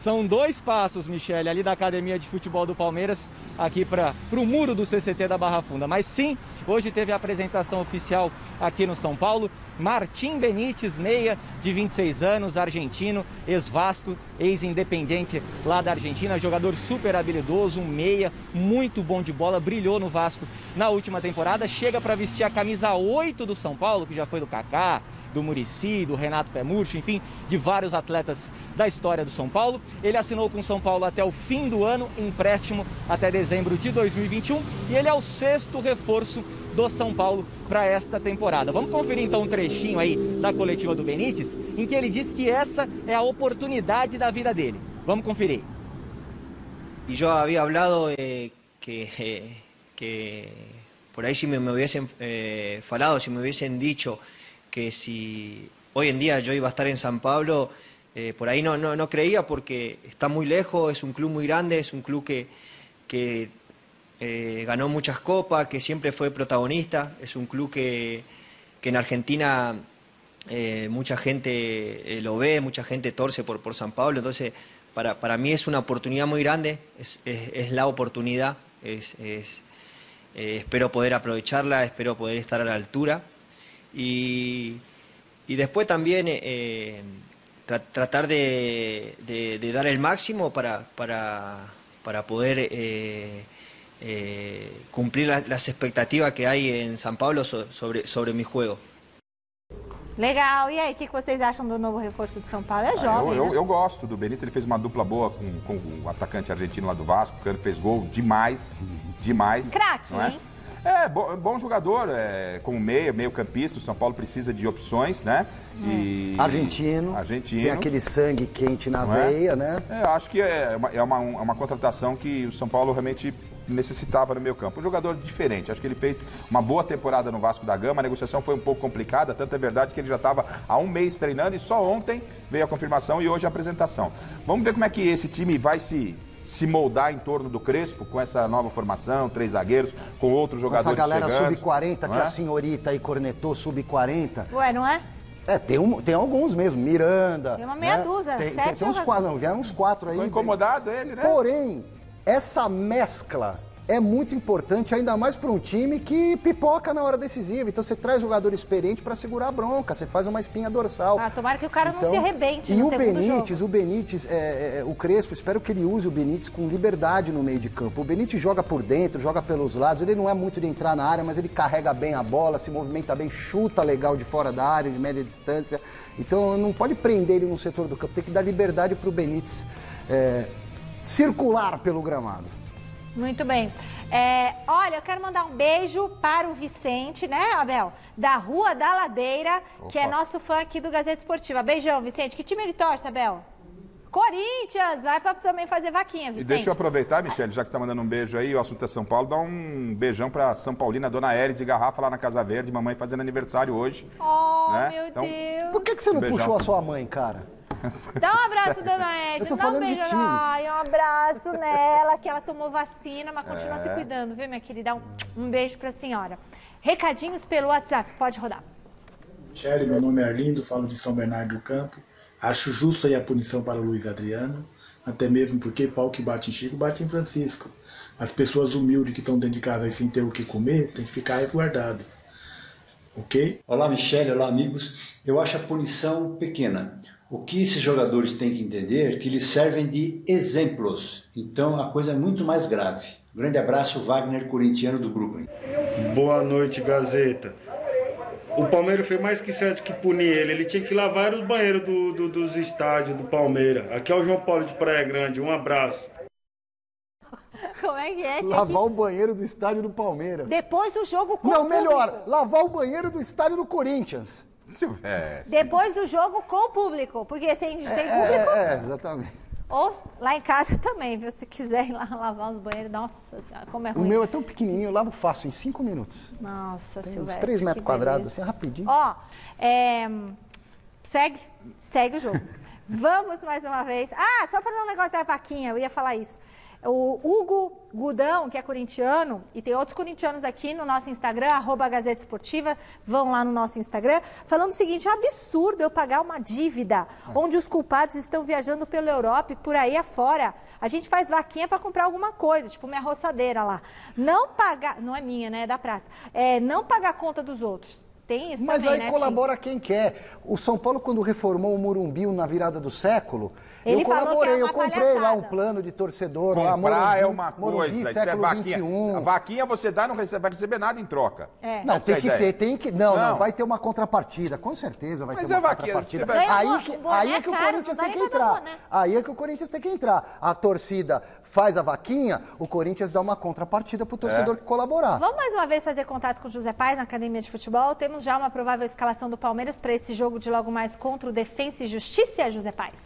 São 2 passos, Michele, ali da Academia de Futebol do Palmeiras, aqui para o muro do CCT da Barra Funda. Mas sim, hoje teve a apresentação oficial aqui no São Paulo. Martim Benítez, meia de 26 anos, argentino, ex-Vasco, ex-Independiente lá da Argentina, jogador super habilidoso, um meia, muito bom de bola, brilhou no Vasco na última temporada, chega para vestir a camisa 8 do São Paulo, que já foi do Kaká, do Muricy, do Renato Pé Murcho, enfim, de vários atletas da história do São Paulo. Ele assinou com o São Paulo até o fim do ano, empréstimo até dezembro de 2021, e ele é o 6º reforço do São Paulo para esta temporada. Vamos conferir então um trechinho aí da coletiva do Benítez, em que ele diz que essa é a oportunidade da vida dele. Vamos conferir. Y yo había hablado que por ahí si me hubiesen falado, si me hubiesen dicho que si hoy en día yo iba a estar en San Pablo, por ahí no creía, porque está muy lejos, es un club muy grande, es un club que ganó muchas copas, que siempre fue protagonista, es un club que en Argentina mucha gente lo ve, mucha gente torce por San Pablo, entonces para mí es una oportunidad muy grande, es la oportunidad, espero poder aprovecharla, espero poder estar a la altura. Y después también tratar de dar el máximo para poder cumplir las expectativas que hay en San Pablo sobre mi juego. Legal. E aí, o que vocês acham do novo reforço do São Paulo? É jovem, né? Eu gosto do Benítez, ele fez uma dupla boa com o atacante argentino lá do Vasco, que ele fez gol demais. Craque, hein? Bom jogador, como meio campista, o São Paulo precisa de opções, né? E... Argentino. Tem aquele sangue quente na veia, né? Eu acho que é uma contratação que o São Paulo realmente necessitava no meio campo. Um jogador diferente, acho que ele fez uma boa temporada no Vasco da Gama, a negociação foi um pouco complicada, tanto é verdade que ele já estava há um mês treinando e só ontem veio a confirmação e hoje a apresentação. Vamos ver como é que esse time vai se moldar em torno do Crespo, com essa nova formação, 3 zagueiros, com outros jogadores chegando. Essa galera sub-40 que a senhorita aí cornetou, sub-40. Ué, não é? Tem alguns mesmo, Miranda. Tem uma meia dúzia, 7 tem uns 4, não, vieram uns 4 aí. Tô incomodado ele, né? Porém, essa mescla é muito importante, ainda mais para um time que pipoca na hora decisiva. Então você traz jogador experiente para segurar a bronca, você faz uma espinha dorsal. Tomara que o cara não se arrebente no segundo jogo. O Benítez, o Crespo, espero que ele use o Benítez com liberdade no meio de campo. O Benítez joga por dentro, joga pelos lados, ele não é muito de entrar na área, mas ele carrega bem a bola, se movimenta bem, chuta legal de fora da área, de média distância. Então não pode prender ele no setor do campo, tem que dar liberdade para o Benítez circular pelo gramado. Muito bem. Olha, eu quero mandar um beijo para o Vicente, né, Abel? Da Rua da Ladeira, que é nosso fã aqui do Gazeta Esportiva. Beijão, Vicente. Que time ele torce, Abel? Corinthians! Vai para também fazer vaquinha, Vicente. E deixa eu aproveitar, Michele, já que você está mandando um beijo aí, o assunto é São Paulo, dá um beijão para São Paulina, Dona Eri de Garrafa lá na Casa Verde, mamãe fazendo aniversário hoje. Oh, meu Deus! Por que você não puxou a sua mãe, cara? Dá um abraço, Dona Ed. Eu tô falando de time. Ai, um abraço nela, que ela tomou vacina, mas continua se cuidando, viu, minha querida? Um beijo pra senhora. Recadinhos pelo WhatsApp, pode rodar. Michele, meu nome é Arlindo, falo de São Bernardo do Campo. Acho justa aí a punição para o Luiz Adriano, até mesmo porque pau que bate em Chico, bate em Francisco. As pessoas humildes que estão dentro de casa aí sem ter o que comer, tem que ficar resguardado. Ok? Olá, Michele, olá, amigos. Eu acho a punição pequena. O que esses jogadores têm que entender é que eles servem de exemplos. Então a coisa é muito mais grave. Grande abraço, Wagner, corintiano do Brooklyn. Boa noite, Gazeta. O Palmeiras fez mais que certo que punir ele. Ele tinha que lavar os banheiros dos estádios do Palmeiras. Aqui é o João Paulo de Praia Grande. Um abraço. Como é que é? Lavar o banheiro do estádio do Palmeiras. Depois do jogo com o público. Melhor, lavar o banheiro do estádio do Corinthians. Depois do jogo com o público, porque sem público... exatamente. Ou lá em casa também, viu? Se quiser ir lá lavar os banheiros, nossa senhora, como é ruim. O meu é tão pequenininho, eu lavo fácil, em 5 minutos. Nossa, tem Silvestre, uns 3 metros quadrados, assim, rapidinho. Ó, segue o jogo. Vamos mais uma vez. Só falando um negócio da vaquinha, eu ia falar isso. O Hugo Gudão, que é corintiano, e tem outros corintianos aqui no nosso Instagram, @Gazeta Esportiva, vão lá no nosso Instagram, falando o seguinte: é absurdo eu pagar uma dívida onde os culpados estão viajando pela Europa e por aí afora. A gente faz vaquinha para comprar alguma coisa, tipo minha roçadeira lá. Não pagar, não é minha, né, é da praça, não pagar a conta dos outros. Tem isso mas também, aí né, colabora quem quer. O São Paulo, quando reformou o Morumbi na virada do século, ele eu colaborei, eu comprei palhaçada. lá um plano de torcedor. Comprar lá, Morumbi, é uma Morumbi, coisa, isso século é vaquinha. XXI. A vaquinha você dá, não vai receber nada em troca. Não, Essa tem que ter, tem que... Não, vai ter uma contrapartida, com certeza vai ter uma contrapartida. Aí é que o Corinthians tem que entrar. Aí é que o Corinthians tem que entrar. A torcida faz a vaquinha, o Corinthians dá uma contrapartida pro torcedor que colaborar. Vamos mais uma vez fazer contato com o José Paes na Academia de Futebol. Temos já uma provável escalação do Palmeiras para esse jogo de logo mais contra o Defensa e Justiça, José Paes.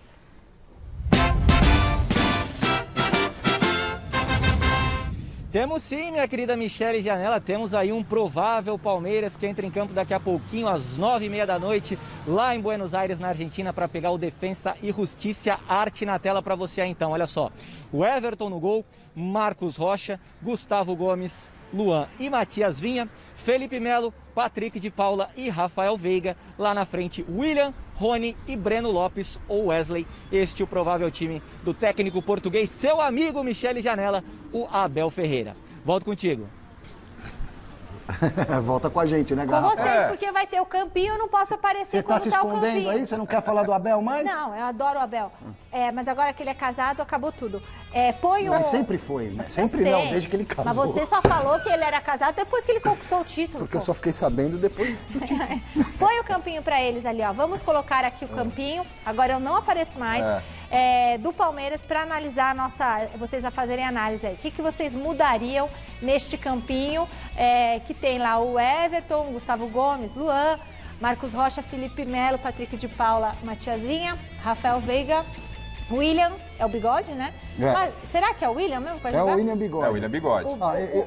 Temos sim, minha querida Michele Janela, temos aí um provável Palmeiras que entra em campo daqui a pouquinho, às 9h30 da noite, lá em Buenos Aires, na Argentina, para pegar o Defensa e Justiça. Arte na tela para você aí, então, olha só. O Everton no gol, Marcos Rocha, Gustavo Gomes, Luan e Matias Vinha, Felipe Melo, Patrick de Paula e Rafael Veiga. Lá na frente, William, Rony e Breno Lopes ou Wesley. Este é o provável time do técnico português, seu amigo Michele Janela, o Abel Ferreira. Volto contigo. Volta com a gente, né, Garrafa? Com vocês, porque vai ter o campinho, eu não posso aparecer quando tá o campinho. Você tá se escondendo aí? Você não quer falar do Abel mais? Não, eu adoro o Abel. Mas agora que ele é casado, acabou tudo. Mas sempre foi, né? Sempre não, desde que ele casou. Mas você só falou que ele era casado depois que ele conquistou o título. Porque eu só fiquei sabendo depois do título. Põe o campinho pra eles ali, ó. Vamos colocar aqui o campinho. Agora eu não apareço mais. Do Palmeiras para analisar vocês a fazerem análise aí. O que vocês mudariam neste campinho que tem lá o Everton, Gustavo Gomes, Luan, Marcos Rocha, Felipe Melo, Patrick de Paula, Matiazinha, Rafael Veiga, William, é o Bigode, né? Mas será que é o William mesmo para jogar? É o William Bigode. É o William Bigode.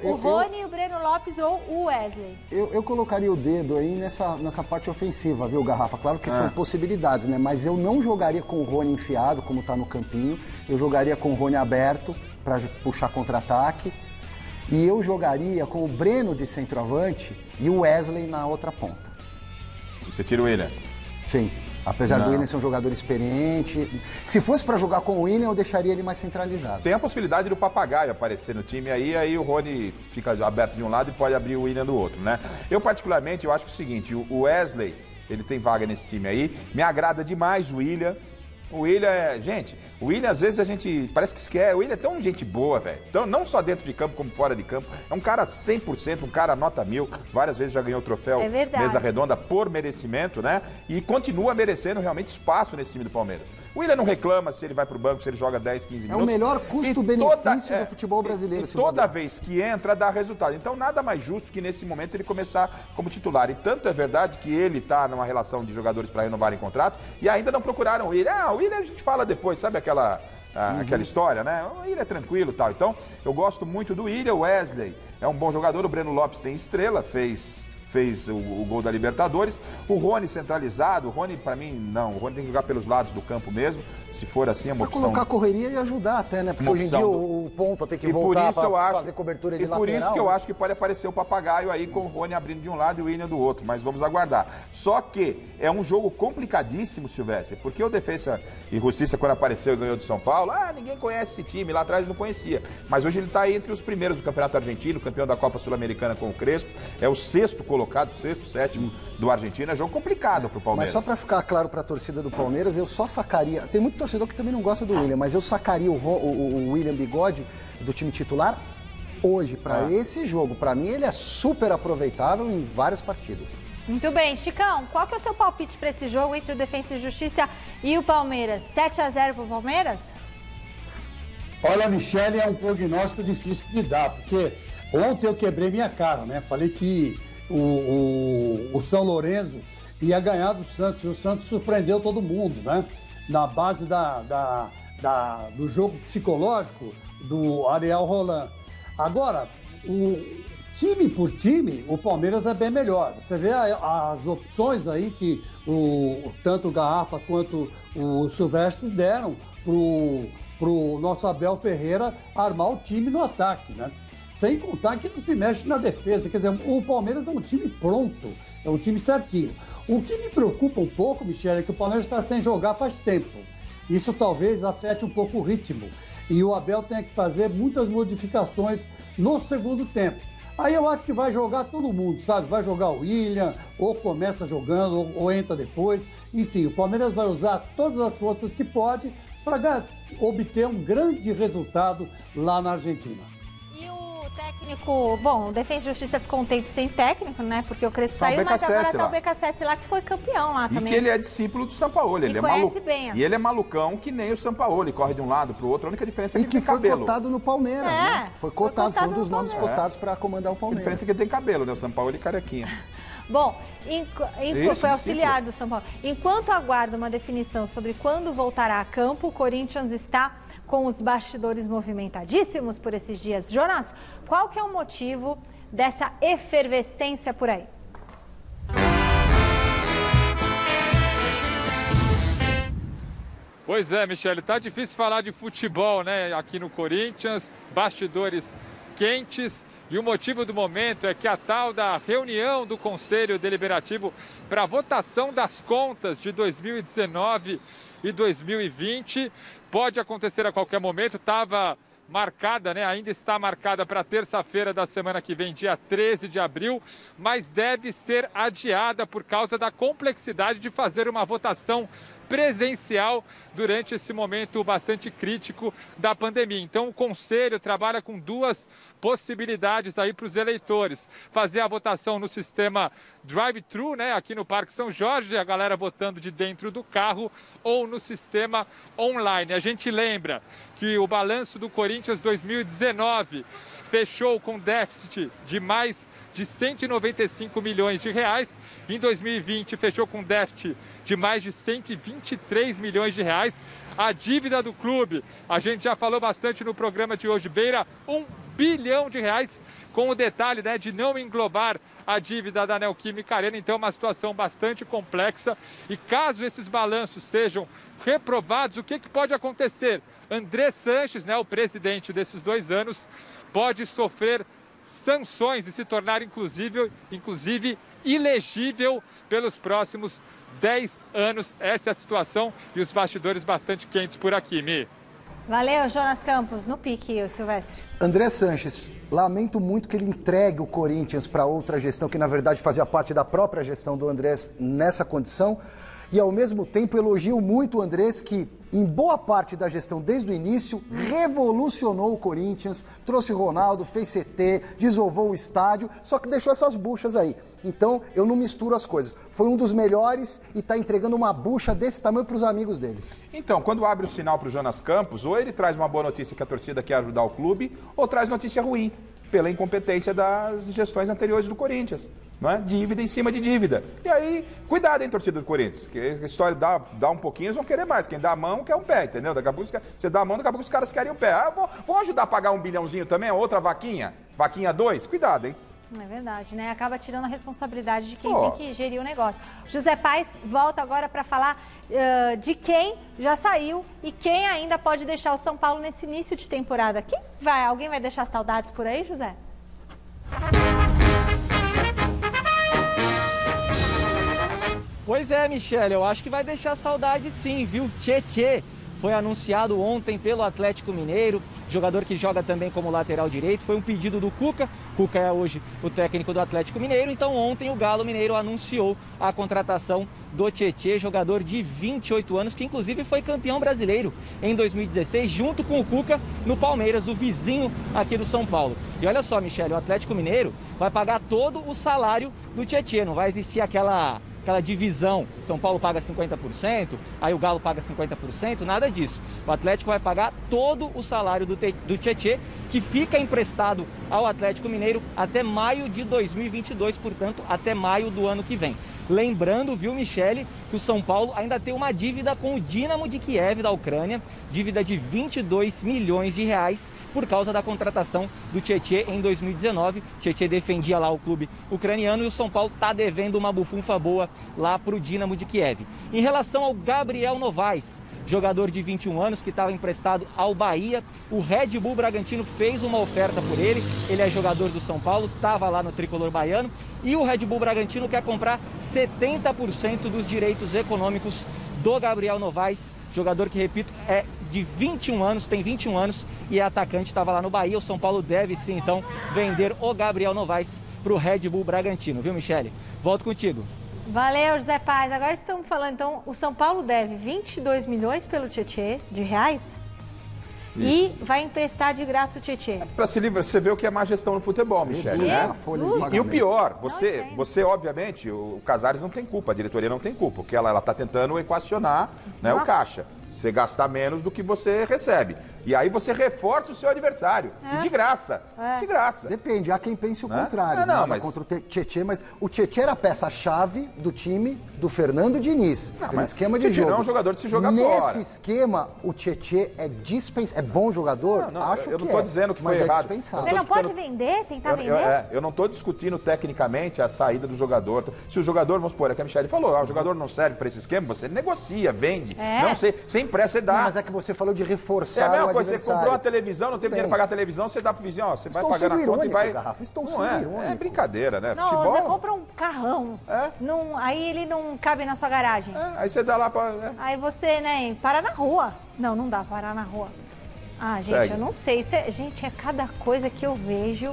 O Rony, o Breno Lopes ou o Wesley? Eu colocaria o dedo aí nessa parte ofensiva, viu, Garrafa? Claro que são possibilidades, né? Mas eu não jogaria com o Rony enfiado, como tá no campinho. Eu jogaria com o Rony aberto para puxar contra-ataque. E eu jogaria com o Breno de centroavante e o Wesley na outra ponta. Você tira o William? Sim. Apesar do William ser um jogador experiente. Se fosse para jogar com o William, eu deixaria ele mais centralizado. Tem a possibilidade do Papagaio aparecer no time aí o Rony fica aberto de um lado e pode abrir o William do outro, né? Eu, particularmente, eu acho que é o seguinte, o Wesley, ele tem vaga nesse time aí, me agrada demais o William. O William gente, o William às vezes a gente parece que esquece, o William é tão gente boa, velho. Então, não só dentro de campo como fora de campo. É um cara 100%, um cara nota 1000. Várias vezes já ganhou o troféu Mesa Redonda por merecimento, né? E continua merecendo realmente espaço nesse time do Palmeiras. O William não reclama se ele vai pro banco, se ele joga 10, 15 minutos. É o melhor custo-benefício do futebol brasileiro. E toda vez que entra, dá resultado. Então, nada mais justo que nesse momento ele começar como titular. E tanto é verdade que ele tá numa relação de jogadores para renovarem contrato e ainda não procuraram o William. O William a gente fala depois, sabe aquela história, né? O William é tranquilo e tal. Então, eu gosto muito do William. O Wesley é um bom jogador. O Breno Lopes tem estrela, fez o gol da Libertadores. O Rony centralizado, o Rony pra mim não, o Rony tem que jogar pelos lados do campo mesmo, se for assim é uma opção. Colocar correria e ajudar até, né? Porque hoje em dia o ponta tem que voltar pra fazer cobertura de lateral. E por isso que eu acho que pode aparecer o Papagaio aí com o Rony abrindo de um lado e o William do outro, mas vamos aguardar. Só que é um jogo complicadíssimo, Silvestre, porque o Defensa e Justiça quando apareceu e ganhou do São Paulo, ninguém conhece esse time, lá atrás não conhecia, mas hoje ele tá entre os primeiros do Campeonato Argentino, campeão da Copa Sul-Americana com o Crespo, é o sexto colocado, sexto, sétimo do Argentina, é jogo complicado pro Palmeiras. Mas só para ficar claro para a torcida do Palmeiras, eu só sacaria, tem muito torcedor que também não gosta do William, mas eu sacaria o William Bigode do time titular hoje para esse jogo. Para mim ele é super aproveitável em várias partidas. Muito bem, Chicão, qual que é o seu palpite para esse jogo entre o Defensa e Justiça e o Palmeiras? 7-0 pro Palmeiras? Olha, Michele, é um prognóstico difícil de dar, porque ontem eu quebrei minha cara, né? Falei que o São Lourenço ia ganhar do Santos, e o Santos surpreendeu todo mundo, né? Na base do jogo psicológico do Ariel Roland. Agora, time por time, o Palmeiras é bem melhor. Você vê as opções aí que tanto o Garrafa quanto o Silvestre deram pro o nosso Abel Ferreira armar o time no ataque, né? Sem contar que não se mexe na defesa. Quer dizer, o Palmeiras é um time pronto, é um time certinho. O que me preocupa um pouco, Michele, é que o Palmeiras está sem jogar faz tempo. Isso talvez afete um pouco o ritmo. E o Abel tem que fazer muitas modificações no segundo tempo. Aí eu acho que vai jogar todo mundo, sabe? Vai jogar o William, ou começa jogando, ou entra depois. Enfim, o Palmeiras vai usar todas as forças que pode para obter um grande resultado lá na Argentina. E o técnico, bom, o Defensa e Justiça ficou um tempo sem técnico, né? Porque o Crespo saiu, mas agora tá o BKSS lá, que foi campeão lá também. E que ele é discípulo do Sampaoli. Ele conhece bem. E ele é malucão que nem o Sampaoli, corre de um lado pro outro. A única diferença é que ele tem cabelo. E que foi cotado no Palmeiras, né? Foi cotado, foi um dos nomes cotados para comandar o Palmeiras. A diferença é que ele tem cabelo, né? O Sampaoli carequinha. Bom, foi auxiliar do São Paulo. Enquanto aguarda uma definição sobre quando voltará a campo, o Corinthians está com os bastidores movimentadíssimos por esses dias. Jonas, qual que é o motivo dessa efervescência por aí? Pois é, Michele, tá difícil falar de futebol, né? Aqui no Corinthians, bastidores quentes. E o motivo do momento é que a tal da reunião do Conselho Deliberativo para votação das contas de 2019 e 2020 pode acontecer a qualquer momento. Estava marcada, né? Ainda está marcada para terça-feira da semana que vem, dia 13 de abril, mas deve ser adiada por causa da complexidade de fazer uma votação presencial durante esse momento bastante crítico da pandemia. Então, o Conselho trabalha com duas possibilidades aí para os eleitores. Fazer a votação no sistema drive-thru, né, aqui no Parque São Jorge, a galera votando de dentro do carro, ou no sistema online. A gente lembra que o balanço do Corinthians 2019 fechou com déficit de mais de 195 milhões de reais. Em 2020, fechou com déficit de mais de 123 milhões de reais. A dívida do clube, a gente já falou bastante no programa de hoje, beira 1 bilhão de reais, com o detalhe, né, de não englobar a dívida da Neoquímica Arena. Então, uma situação bastante complexa. E caso esses balanços sejam reprovados, o que pode acontecer? André Sanches, né, o presidente desses 2 anos, pode sofrer sanções e se tornar, inclusive ilegível pelos próximos 10 anos. Essa é a situação e os bastidores bastante quentes por aqui, Mi. Valeu, Jonas Campos. No pique, Silvestre. André Sanches, lamento muito que ele entregue o Corinthians para outra gestão, que na verdade fazia parte da própria gestão do Andrés nessa condição. E ao mesmo tempo elogio muito o Andrés, que em boa parte da gestão desde o início revolucionou o Corinthians, trouxe o Ronaldo, fez CT, desovou o estádio, só que deixou essas buchas aí. Então eu não misturo as coisas. Foi um dos melhores e está entregando uma bucha desse tamanho para os amigos dele. Então, quando abre o sinal para o Jonas Campos, ou ele traz uma boa notícia que a torcida quer ajudar o clube, ou traz notícia ruim, pela incompetência das gestões anteriores do Corinthians. Não é? Dívida em cima de dívida. E aí, cuidado, hein, torcida do Corinthians, que a história dá um pouquinho, eles vão querer mais. Quem dá a mão quer um pé, entendeu? Daqui a pouco você dá a mão, daqui a pouco os caras querem um pé. Ah, vão ajudar a pagar 1 bilhãozinho também, outra vaquinha? Vaquinha 2? Cuidado, hein? É verdade, né? Acaba tirando a responsabilidade de quem tem que gerir o negócio. José Paes volta agora para falar de quem já saiu e quem ainda pode deixar o São Paulo nesse início de temporada. Alguém vai deixar saudades por aí, José? Pois é, Michele, eu acho que vai deixar saudade sim, viu? Tietê foi anunciado ontem pelo Atlético Mineiro, jogador que joga também como lateral direito. Foi um pedido do Cuca. Cuca é hoje o técnico do Atlético Mineiro. Então ontem o Galo Mineiro anunciou a contratação do Tietê, jogador de 28 anos, que inclusive foi campeão brasileiro em 2016, junto com o Cuca no Palmeiras, o vizinho aqui do São Paulo. E olha só, Michele, o Atlético Mineiro vai pagar todo o salário do Tietê. Não vai existir aquela divisão, São Paulo paga 50%, aí o Galo paga 50%, nada disso. O Atlético vai pagar todo o salário do Tietê, que fica emprestado ao Atlético Mineiro até maio de 2022, portanto, até maio do ano que vem. Lembrando, viu, Michele, que o São Paulo ainda tem uma dívida com o Dínamo de Kiev da Ucrânia, dívida de 22 milhões de reais por causa da contratação do Tietê em 2019. O Tietê defendia lá o clube ucraniano e o São Paulo está devendo uma bufunfa boa lá para o Dínamo de Kiev. Em relação ao Gabriel Novaes, jogador de 21 anos que estava emprestado ao Bahia. O Red Bull Bragantino fez uma oferta por ele, ele é jogador do São Paulo, estava lá no tricolor baiano, e o Red Bull Bragantino quer comprar 70% dos direitos econômicos do Gabriel Novaes, jogador que, repito, é de 21 anos, tem 21 anos e é atacante, estava lá no Bahia. O São Paulo deve sim, então, vender o Gabriel Novaes para o Red Bull Bragantino, viu, Michele? Volto contigo. Valeu, José Paz. Agora estamos falando, então, o São Paulo deve 22 milhões pelo Tietê, de reais, e vai emprestar de graça o Tietê. Para se livrar, você vê o que é má gestão no futebol, Michele, né? E o pior, você obviamente, o Casares não tem culpa, a diretoria não tem culpa, porque ela está tentando equacionar, né, o caixa. Você gastar menos do que você recebe. E aí você reforça o seu adversário. E de graça. De graça. Depende, há quem pense o contrário. Não, mas... contra o Tietê, mas o Tietê era a peça-chave do time do Fernando Diniz. Não, mas esquema de Tietê jogo. não é um jogador de se jogar Nesse fora. esquema, o Tietê é dispensável. É bom jogador? Acho que eu não estou dizendo que foi errado. Dispensável. Ele não pode vender? Tentar vender? Eu não estou discutindo tecnicamente a saída do jogador. Se o jogador, vamos supor, é que a Michele falou, o jogador não serve para esse esquema, você negocia, vende. Não sei, sem pressa você dá. Não, mas é que você falou de reforçar a mesma o coisa, você adversário. comprou a televisão, não tem dinheiro para pagar a televisão, você dá pro vizinho, ó, você vai pagar na conta e vai... Estou sendo irônico. É brincadeira, né? Não, Futebol... você compra um carrão, aí ele não cabe na sua garagem. Aí você dá lá para... Aí você, né, para na rua. Não dá para parar na rua. Ah, gente, Segue. eu não sei. Gente, é cada coisa que eu vejo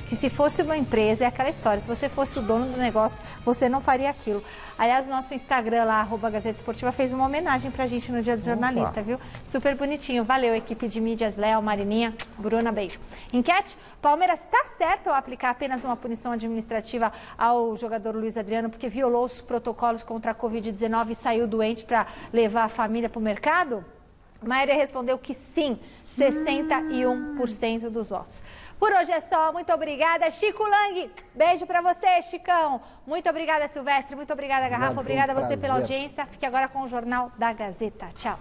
que se fosse uma empresa, é aquela história. Se você fosse o dono do negócio, você não faria aquilo. Aliás, o nosso Instagram lá, @Gazeta Esportiva, fez uma homenagem pra gente no Dia do Jornalista, viu? Super bonitinho. Valeu, equipe de mídias, Léo, Marininha, Bruna, beijo. Enquete, Palmeiras está certo ao aplicar apenas uma punição administrativa ao jogador Luiz Adriano porque violou os protocolos contra a Covid-19 e saiu doente para levar a família para o mercado? Maíra respondeu que sim, 61% dos votos. Por hoje é só, muito obrigada. Chico Lang, beijo pra você, Chicão. Muito obrigada, Silvestre, muito obrigada, Garrafa. Obrigada a você pela audiência. Fique agora com o Jornal da Gazeta. Tchau.